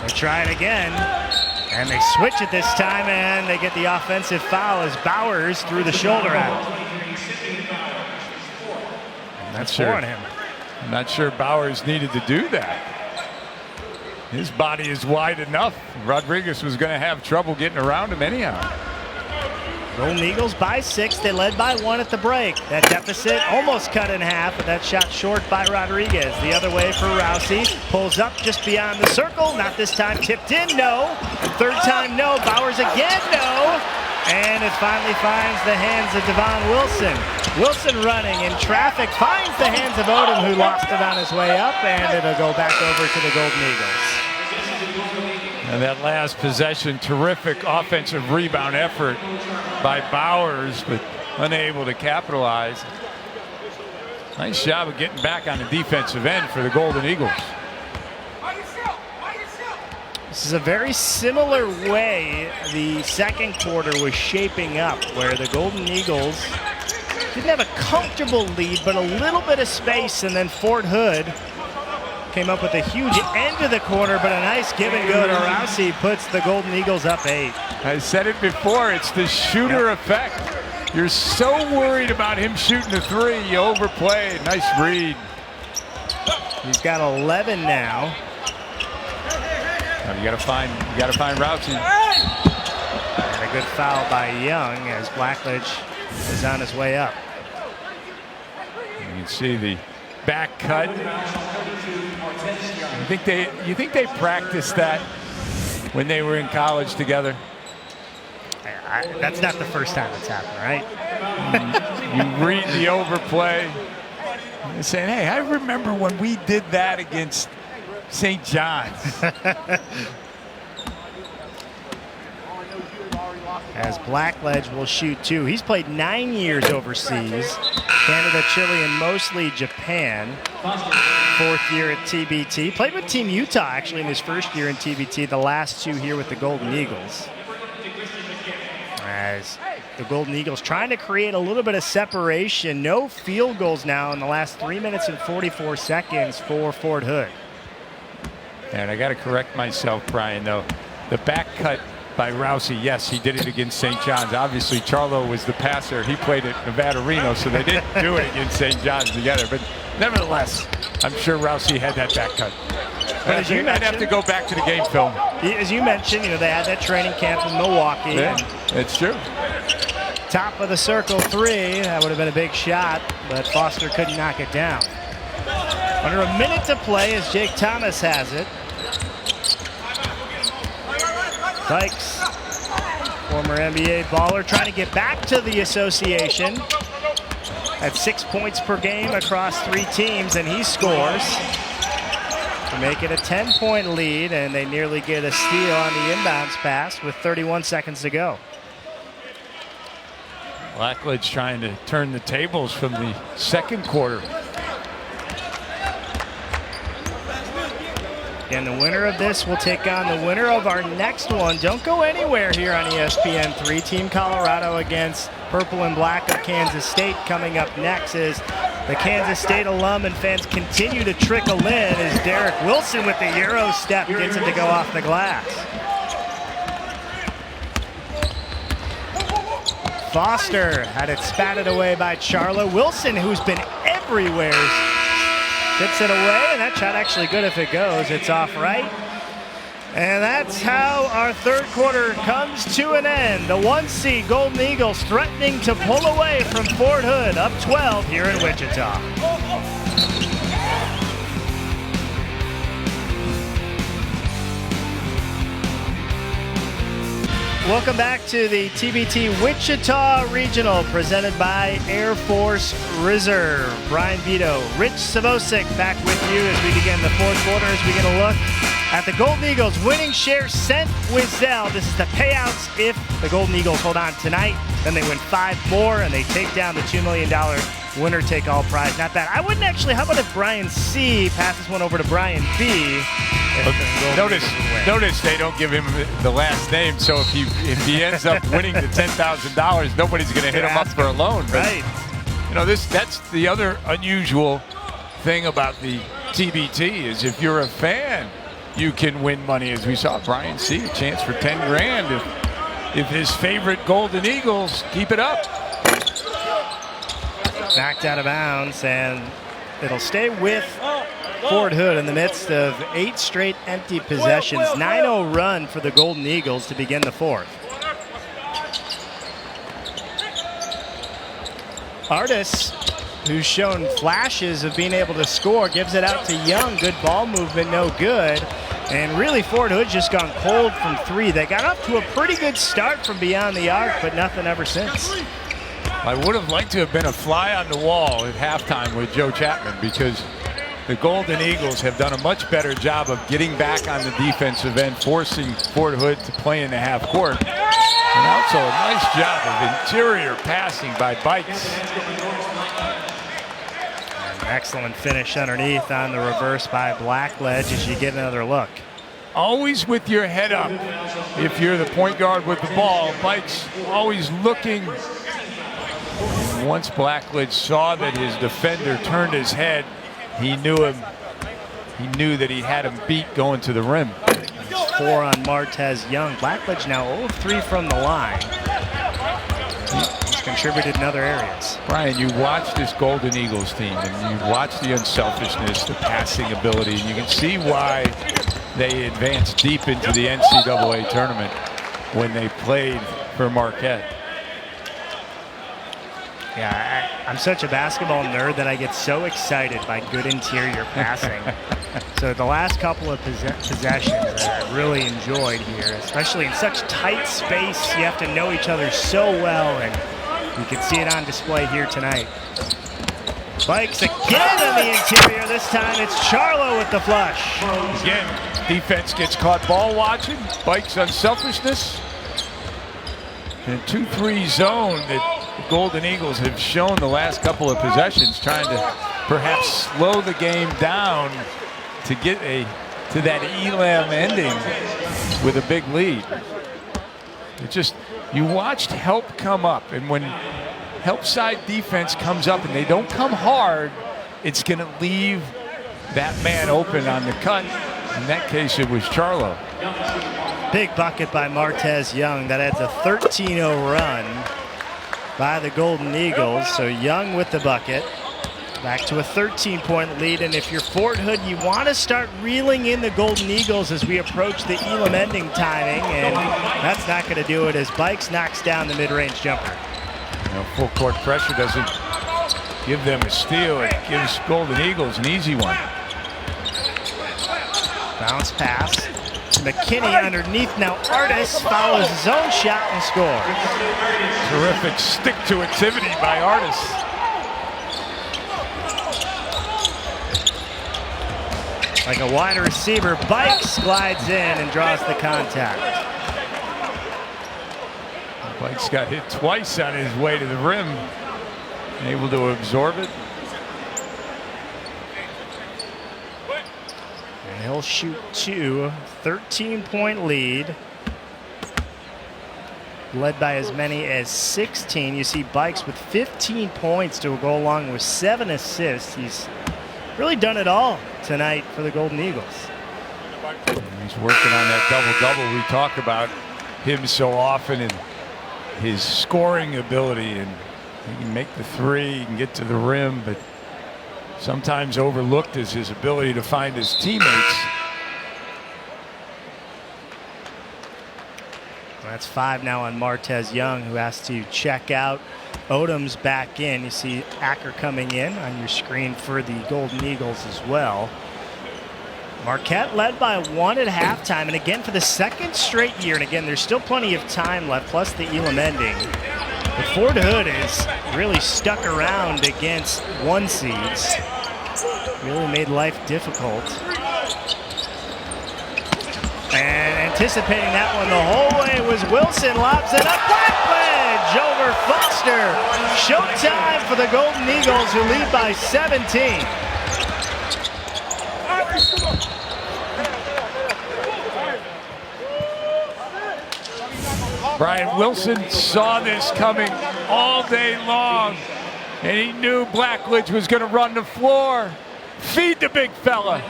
They try it again, and they switch it this time, and they get the offensive foul as Bowers threw the shoulder at him. That's four on him. I'm not sure Bowers needed to do that. His body is wide enough. Rodriguez was going to have trouble getting around him anyhow. Golden Eagles by 6. They led by 1 at the break. That deficit almost cut in half, but that shot short by Rodriguez. The other way for Rousey. Pulls up just beyond the circle. Not this time. Tipped in, no. Third time, no. Bowers again, no. And it finally finds the hands of Devon Wilson. Wilson running in traffic, finds the hands of Odom, who lost it on his way up, and it'll go back over to the Golden Eagles. And that last possession, terrific offensive rebound effort by Bowers, but unable to capitalize. Nice job of getting back on the defensive end for the Golden Eagles. This is a very similar way the second quarter was shaping up, where the Golden Eagles didn't have a comfortable lead, but a little bit of space, and then Fort Hood came up with a huge end of the corner, but a nice give and go to Rousey puts the Golden Eagles up 8. I said it before, it's the shooter effect. You're so worried about him shooting the 3, you overplay. Nice read. He's got 11 now. You gotta find Rousey. And a good foul by Young as Blackledge is on his way up. You can see the back cut. You think they practiced that when they were in college together? That's not the first time it's happened, right? You read the overplay. They're saying, hey, I remember when we did that against St. John's. As Blackledge will shoot 2. He's played 9 years overseas. Canada, Chile, and mostly Japan. 4th year at TBT. Played with Team Utah, actually, in his first year in TBT. The last 2 here with the Golden Eagles. As the Golden Eagles trying to create a little bit of separation. No field goals now in the last 3 minutes and 44 seconds for Fort Hood. And I got to correct myself, Brian, though. The back cut by Rousey, yes, he did it against St. John's. Obviously, Charlo was the passer. He played at Nevada Reno, so they didn't do it against St. John's together. But nevertheless, I'm sure Rousey had that back cut. But as I'd have to go back to the game film. As you mentioned, they had that training camp in Milwaukee. Yeah, it's true. Top of the circle 3. That would have been a big shot, but Foster couldn't knock it down. Under a minute to play as Jake Thomas has it. Bikes, former NBA baller, trying to get back to the association at 6 points per game across 3 teams, and he scores to make it a 10-point lead, and they nearly get a steal on the inbounds pass with 31 seconds to go. Blackledge trying to turn the tables from the second quarter. And the winner of this will take on the winner of our next one. Don't go anywhere here on ESPN3. Team Colorado against Purple and Black of Kansas State. Coming up next is the Kansas State alum and fans continue to trickle in as Derek Wilson with the Euro step gets him to go off the glass. Foster had it spatted away by Charlo. Wilson, who's been everywhere, gets it away, and that shot actually good if it goes. It's off right. And that's how our third quarter comes to an end. The 1 seed Golden Eagles threatening to pull away from Fort Hood, up 12 here in Wichita. Welcome back to the TBT Wichita Regional presented by Air Force Reserve. Brian Vito, Rich Savosic back with you as we begin the fourth quarter as we get a look at the Golden Eagles winning share sent Wizell. This is the payouts if the Golden Eagles hold on tonight. Then they win 5 more and they take down the $2 million winner-take-all prize. Not bad. I wouldn't actually. How about if Brian C passes one over to Brian B? Notice they don't give him the last name, so if he ends up winning the $10,000, nobody's going to hit him up for a loan. But, right. You know, that's the other unusual thing about the TBT is if you're a fan, you can win money. As we saw Brian C, a chance for 10 grand if his favorite Golden Eagles keep it up. Knocked out of bounds, and it'll stay with Fort Hood in the midst of 8 straight empty possessions. 9-0 run for the Golden Eagles to begin the fourth. Artis, who's shown flashes of being able to score, gives it out to Young. Good ball movement, no good. And really, Fort Hood's just gone cold from 3. They got up to a pretty good start from beyond the arc, but nothing ever since. I would have liked to have been a fly on the wall at halftime with Joe Chapman because the Golden Eagles have done a much better job of getting back on the defensive end, forcing Fort Hood to play in the half court. And also a nice job of interior passing by Bikes. An excellent finish underneath on the reverse by Blackledge as you get another look. Always with your head up if you're the point guard with the ball. Bikes always looking. And once Blackledge saw that his defender turned his head, he knew that he had him beat going to the rim. 4 on Martez Young. Blackledge now 0-3 from the line. He's contributed in other areas. Brian, you watch this Golden Eagles team, and you watch the unselfishness, the passing ability, and you can see why they advanced deep into the NCAA tournament when they played for Marquette. Yeah, I'm such a basketball nerd that I get so excited by good interior passing. So the last couple of possessions that I really enjoyed here, especially in such tight space, you have to know each other so well, and you can see it on display here tonight. Bikes again on the interior. This time it's Charlo with the flush. Again, defense gets caught ball watching. Bikes unselfishness. And 2-3 zone that the Golden Eagles have shown the last couple of possessions, trying to perhaps slow the game down to get to that Elam ending with a big lead. It just, you watched help come up, and when help side defense comes up and they don't come hard, it's going to leave that man open on the cut. In that case, it was Charlo. Big bucket by Martez Young. That adds a 13-0 run by the Golden Eagles. So Young with the bucket. Back to a 13-point lead. And if you're Fort Hood, you want to start reeling in the Golden Eagles as we approach the Elam ending timing. And that's not going to do it as Bikes knocks down the mid-range jumper. You know, full court pressure doesn't give them a steal. It gives Golden Eagles an easy one. Bounce pass. McKinney underneath. Now Artis follows his own shot and scores. Terrific stick-to-activity by Artis. Like a wide receiver, Bikes glides in and draws the contact. Bikes got hit twice on his way to the rim. Able to absorb it. And he'll shoot two. 13-point lead. Led by as many as 16. You see Bikes with 15 points to go along with 7 assists. He's really done it all tonight for the Golden Eagles. He's working on that double-double. We talk about him so often and his scoring ability, and he can make the three, he can get to the rim, but sometimes overlooked is his ability to find his teammates. That's 5 now on Martez Young, who has to check out. Odomes back in. You see Acker coming in on your screen for the Golden Eagles as well. Marquette led by 1 at halftime, and again for the second straight year, and again there's still plenty of time left, plus the Elam ending. But Fort Hood is really stuck around against 1 seeds. Really made life difficult. And anticipating that one the whole way was Wilson. Lobs it up, Blackledge over Foster. Showtime for the Golden Eagles, who lead by 17. Brian Wilson saw this coming all day long, and he knew Blackledge was going to run the floor. Feed the big fella.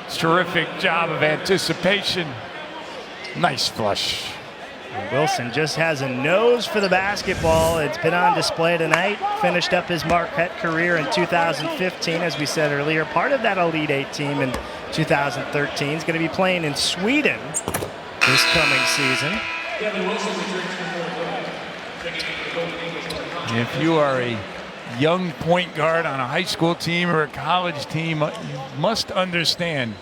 Terrific job of anticipation. Nice flush. Wilson just has a nose for the basketball. It's been on display tonight. Finished up his Marquette career in 2015, as we said earlier. Part of that Elite 8 team in 2013. He's going to be playing in Sweden this coming season. If you are a young point guard on a high school team or a college team, you must understand,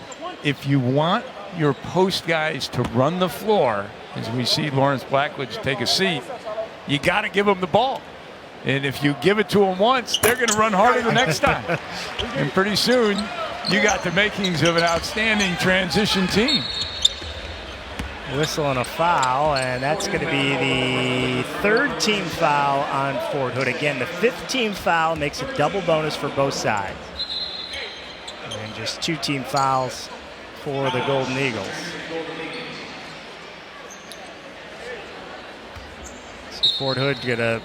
if you want your post guys to run the floor, as we see Lawrence Blackledge take a seat, you got to give them the ball. And if you give it to them once, they're going to run harder the next time. And pretty soon, you got the makings of an outstanding transition team. Whistle and a foul, and that's going to be the 3rd team foul on Fort Hood. Again, the 5th team foul makes a double bonus for both sides. And just 2 team fouls for the Golden Eagles. So Fort Hood going to,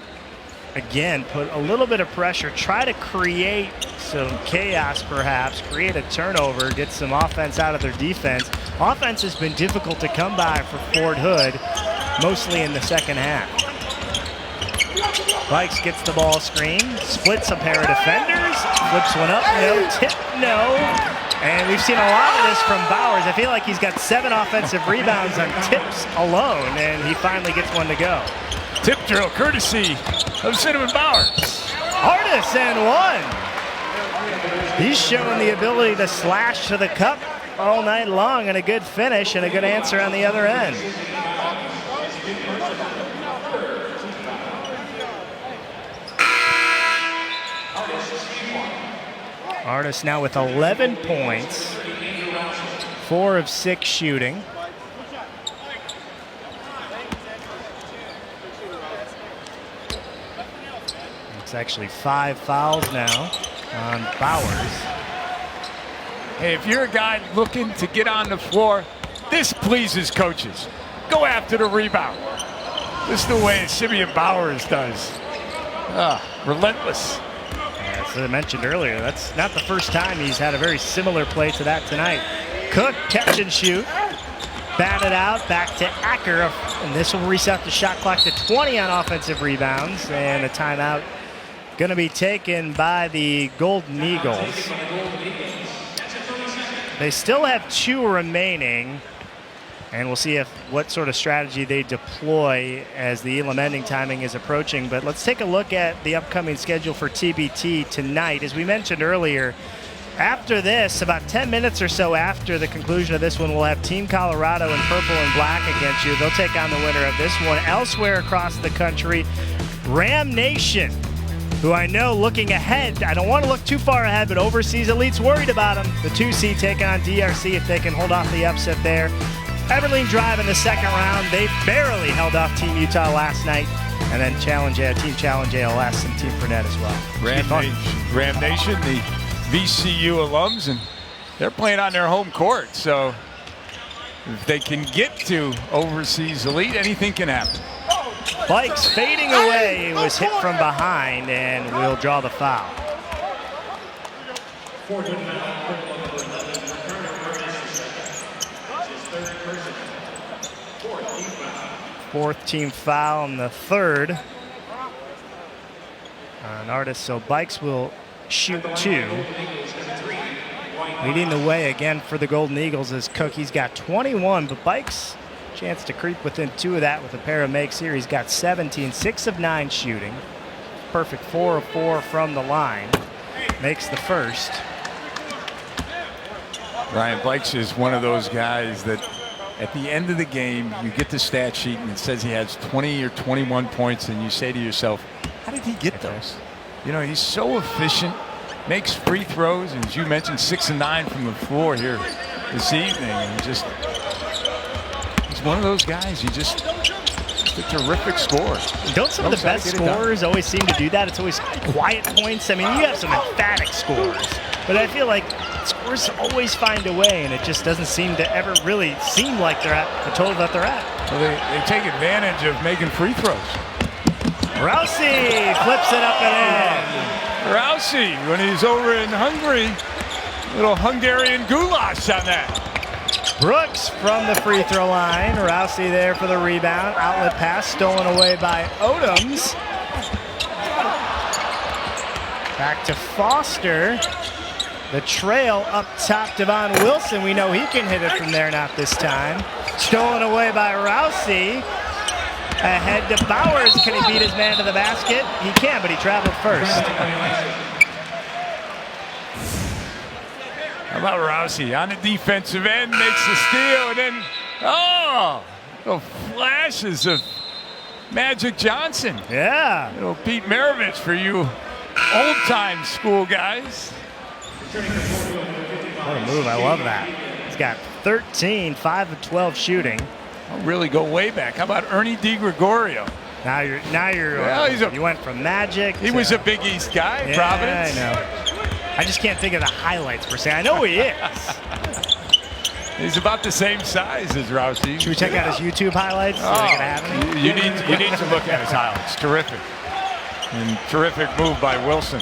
again, put a little bit of pressure, try to create some chaos perhaps, create a turnover, get some offense out of their defense. Offense has been difficult to come by for Fort Hood, mostly in the second half. Bikes gets the ball screen, splits a pair of defenders, flips one up, no, tip, no. And we've seen a lot of this from Bowers. I feel like he's got 7 offensive rebounds on tips alone, and he finally gets one to go. Tip drill courtesy of Cinnamon Bowers. Artis and 1. He's showing the ability to slash to the cup all night long, and a good finish and a good answer on the other end. Artis now with 11 points, 4 of 6 shooting. It's actually 5 fouls now on Bowers. Hey, if you're a guy looking to get on the floor, this pleases coaches. Go after the rebound. This is the way Simeon Bowers does. Relentless. As I mentioned earlier, that's not the first time he's had a very similar play to that tonight. Cook, catch and shoot. Batted out, back to Acker. And this will reset the shot clock to 20 on offensive rebounds. And a timeout going to be taken by the Golden Eagles. They still have 2 remaining, and we'll see what sort of strategy they deploy as the Elam ending timing is approaching. But let's take a look at the upcoming schedule for TBT tonight. As we mentioned earlier, After this, about 10 minutes or so after the conclusion of this one, we'll have Team Colorado in purple and black against you. They'll take on the winner of this one. Elsewhere across the country, Ram Nation, who I know looking ahead, I don't want to look too far ahead, but Overseas Elite's worried about them. The 2 seed taking on DRC if they can hold off the upset there. Everling Drive in the second round. They barely held off Team Utah last night. And then Team Challenge ALS and Team Fernet as well. Ram Nation, the VCU alums, and they're playing on their home court. So if they can get to Overseas Elite, anything can happen. Bikes fading away. It was hit from behind, and we'll draw the foul. Fourth team foul and the third on Artis. So Bikes will shoot 2. Leading the way again for the Golden Eagles is Cook. He's got 21, but Bikes chance to creep within 2 of that with a pair of makes here. He's got 17, 6 of 9 shooting. Perfect 4 of 4 from the line. Makes the first. Ryan Bikes is one of those guys that at the end of the game, you get the stat sheet and it says he has 20 or 21 points, and you say to yourself, how did he get those? You know, he's so efficient, makes free throws, and as you mentioned, 6 of 9 from the floor here this evening. And he's one of those guys. He's just a terrific scorer. Don't some of the best scorers always seem to do that? It's always quiet points. I mean, you have some emphatic scores, but I feel like scorers always find a way, and it just doesn't seem to ever really seem like they're at the total that they're at. Well, they take advantage of making free throws. Rousey flips it up and in. Rousey, when he's over in Hungary, little Hungarian goulash on that. Brooks from the free throw line. Rousey there for the rebound. Outlet pass stolen away by Odomes. Back to Foster. The trail up top, Devon Wilson. We know he can hit it from there, not this time. Stolen away by Rousey. Ahead to Bowers. Can he beat his man to the basket? He can, but he traveled first. How about Rousey on the defensive end, makes the steal, and then, little flashes of Magic Johnson. Yeah. Little Pete Maravich for you old-time school guys. What a move. I love that. He's got 13, 5 of 12 shooting. I'll really go way back. How about Ernie DiGregorio? Now you're well, you went from Magic He was a Big East guy, yeah, Providence. I know. I just can't think of the highlights per se. I know he is. He's about the same size as Rousey. Should we check out his YouTube highlights? You need to look at his highlights. Terrific. And terrific move by Wilson.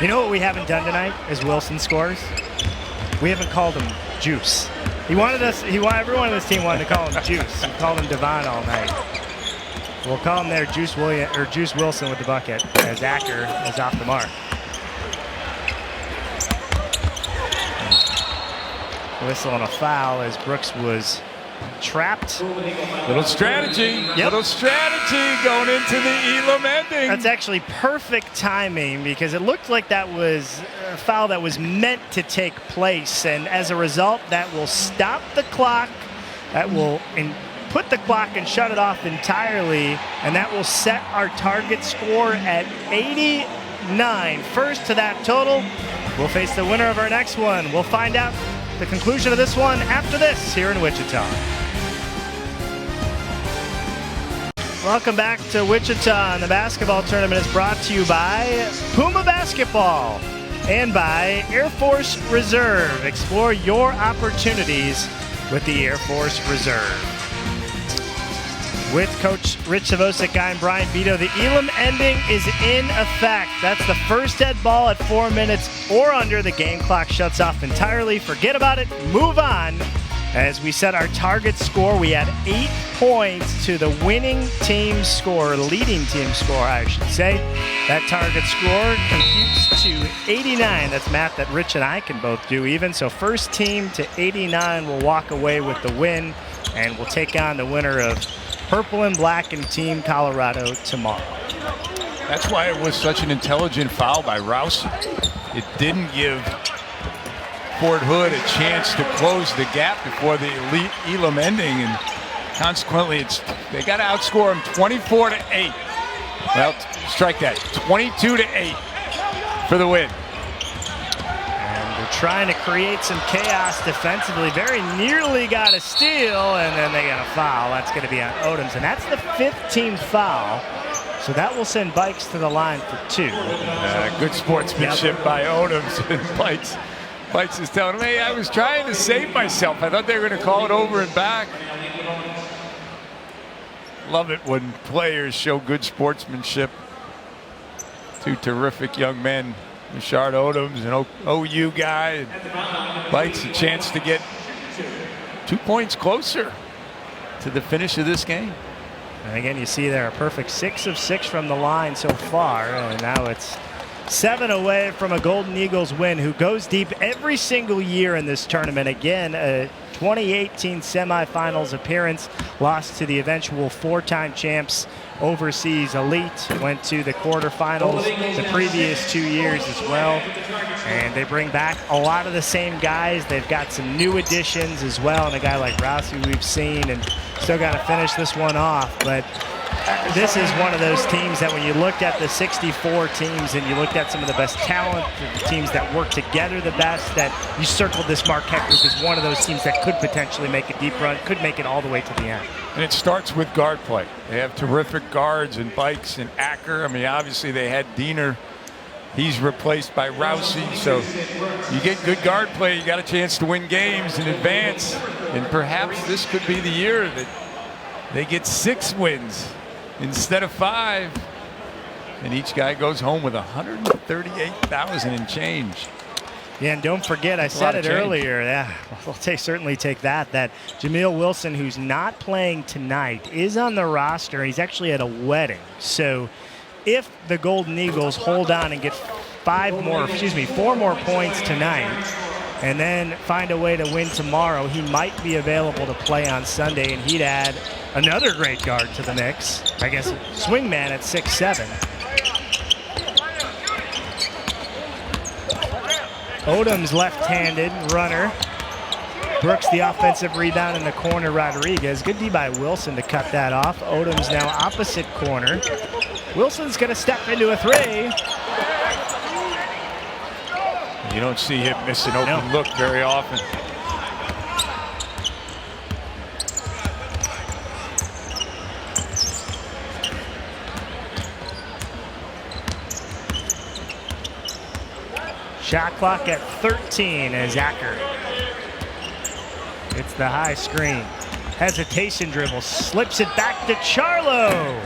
You know what we haven't done tonight is Wilson scores. We haven't called him Juice. Everyone on this team wanted to call him Juice. We called him Devon all night. We'll call him there Juice Wilson with the bucket as Acker is off the mark. Whistle on a foul as Brooks was trapped. Little strategy. Yep. Little strategy going into the Elam ending. That's actually perfect timing because it looked like that was a foul that was meant to take place, and as a result, that will stop the clock. That will put the clock and shut it off entirely, and that will set our target score at 89. First to that total. We'll face the winner of our next one. We'll find out the conclusion of this one after this here in Wichita. Welcome back to Wichita, and the basketball tournament is brought to you by Puma Basketball and by Air Force Reserve. Explore your opportunities with the Air Force Reserve. With Coach Rich Savosic, I'm Brian Vito. The Elam ending is in effect. That's the first dead ball at 4 minutes or under. The game clock shuts off entirely. Forget about it. Move on. As we set our target score, we add 8 points to the winning team score, leading team score, I should say. That target score computes to 89. That's math that Rich and I can both do even. So first team to 89 will walk away with the win, and we'll take on the winner of Purple and Black and Team Colorado tomorrow. That's why it was such an intelligent foul by Rousey. it didn't give Fort Hood a chance to close the gap before the elite Elam ending, and consequently they got to outscore them 24-8. Well, strike that, 22-8 for the win. And they're trying to create some chaos defensively. Very nearly got a steal, and then they got a foul. That's going to be on Odomes, and that's the 5th team foul. So that will send Bikes to the line for 2. Good sportsmanship by Odomes. And Bikes is telling him, hey, I was trying to save myself. I thought they were going to call it over and back. Love it when players show good sportsmanship. 2 terrific young men, Rashard Odomes, an OU guy. And Bikes a chance to get 2 points closer to the finish of this game. And again, you see there a perfect 6 of 6 from the line so far, and now it's 7 away from a Golden Eagles win, who goes deep every single year in this tournament. Again, a 2018 semifinals appearance, lost to the eventual 4-time champs Overseas Elite, went to the quarterfinals the previous 2 years as well. And they bring back a lot of the same guys. They've got some new additions as well, and a guy like Rouse who we've seen, and still got to finish this one off. But this is one of those teams that when you looked at the 64 teams and you looked at some of the best talent, the teams that work together the best, that you circled this Marquette group as one of those teams that could potentially make a deep run, could make it all the way to the end. And it starts with guard play. They have terrific guards and Bikes and Acker. I mean, obviously they had Diener. He's replaced by Rousey. So you get good guard play, you got a chance to win games in advance. And perhaps this could be the year that they get 6 wins instead of 5. And each guy goes home with $138,000 and change. Yeah, and don't forget, I said it earlier, we'll certainly take that Jameel Wilson, who's not playing tonight, is on the roster. He's actually at a wedding. So if the Golden Eagles hold on and get 4 more points tonight, and then find a way to win tomorrow, he might be available to play on Sunday, and he'd add another great guard to the mix. I guess swingman at 6'7". Odomes left-handed runner. Brooks the offensive rebound in the corner. Rodriguez. Good D by Wilson to cut that off. Odomes now opposite corner. Wilson's going to step into a 3. You don't see him miss an open look very often. Shot clock at 13 as Acker. It's the high screen. Hesitation dribble. Slips it back to Charlo.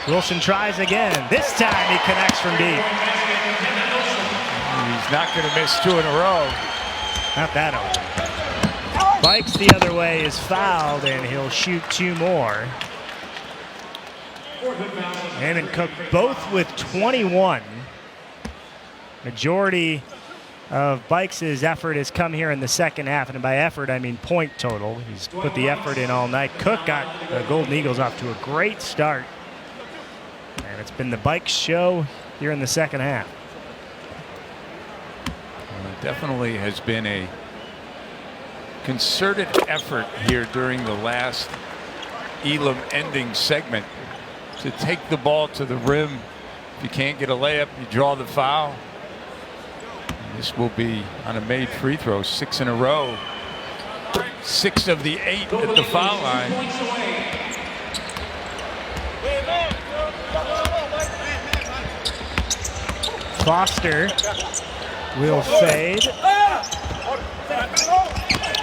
Wilson tries again. This time he connects from deep. He's not going to miss 2 in a row. Not that open. Bikes the other way is fouled, and he'll shoot 2 more. Him and Cook both with 21. Majority of Bikes' effort has come here in the second half, and by effort I mean point total. He's put the effort in all night. Cook got the Golden Eagles off to a great start, and it's been the Bikes show here in the second half. Well, it definitely has been a concerted effort here during the last Elam ending segment to take the ball to the rim. If you can't get a layup, you draw the foul. And this will be on a made free throw, 6 in a row. 6 of the 8 at the foul line. Foster will fade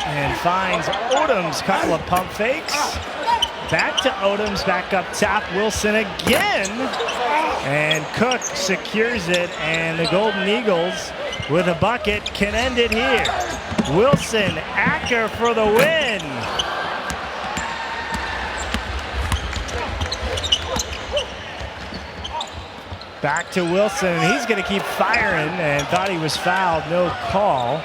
and finds Odomes. Couple of pump fakes. Back to Odomes, back up top. Wilson again. And Cook secures it, and the Golden Eagles with a bucket can end it here. Wilson, Acker for the win. Back to Wilson, and he's going to keep firing, and thought he was fouled. No call.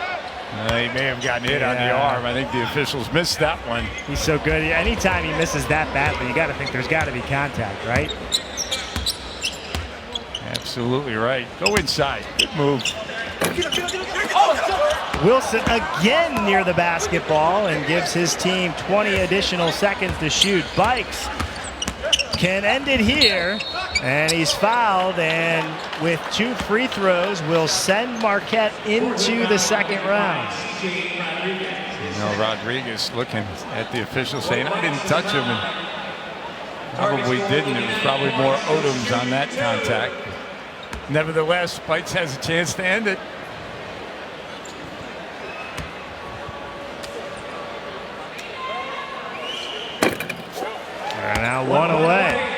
He may have gotten hit on the arm. I think the officials missed that one. He's so good. Anytime he misses that badly, you got to think there's got to be contact, right? absolutely right. Go inside. Good move. Wilson again near the basketball and gives his team 20 additional seconds to shoot. Bikes can end it here, and he's fouled, and with 2 free throws will send Marquette into the second round. You know, Rodriguez looking at the official saying, I didn't touch him, and probably didn't. It was probably more Odomes on that contact. Nevertheless, Bites has a chance to end it. They're now 1 away.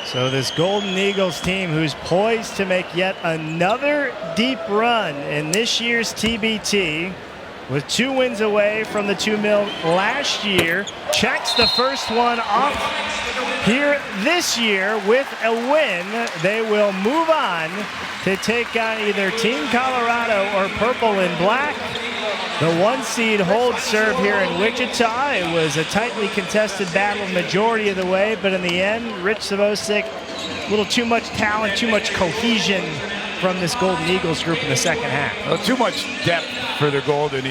So this Golden Eagles team, who's poised to make yet another deep run in this year's TBT, with 2 wins away from the 2 mil last year, checks the first one off here this year with a win. They will move on to take on either Team Colorado or Purple and Black. The 1 seed holds serve here in Wichita. It was a tightly contested battle majority of the way, but in the end, Rich Savosik, a little too much talent, too much cohesion from this Golden Eagles group in the second half. Well, too much depth for the Golden Eagles.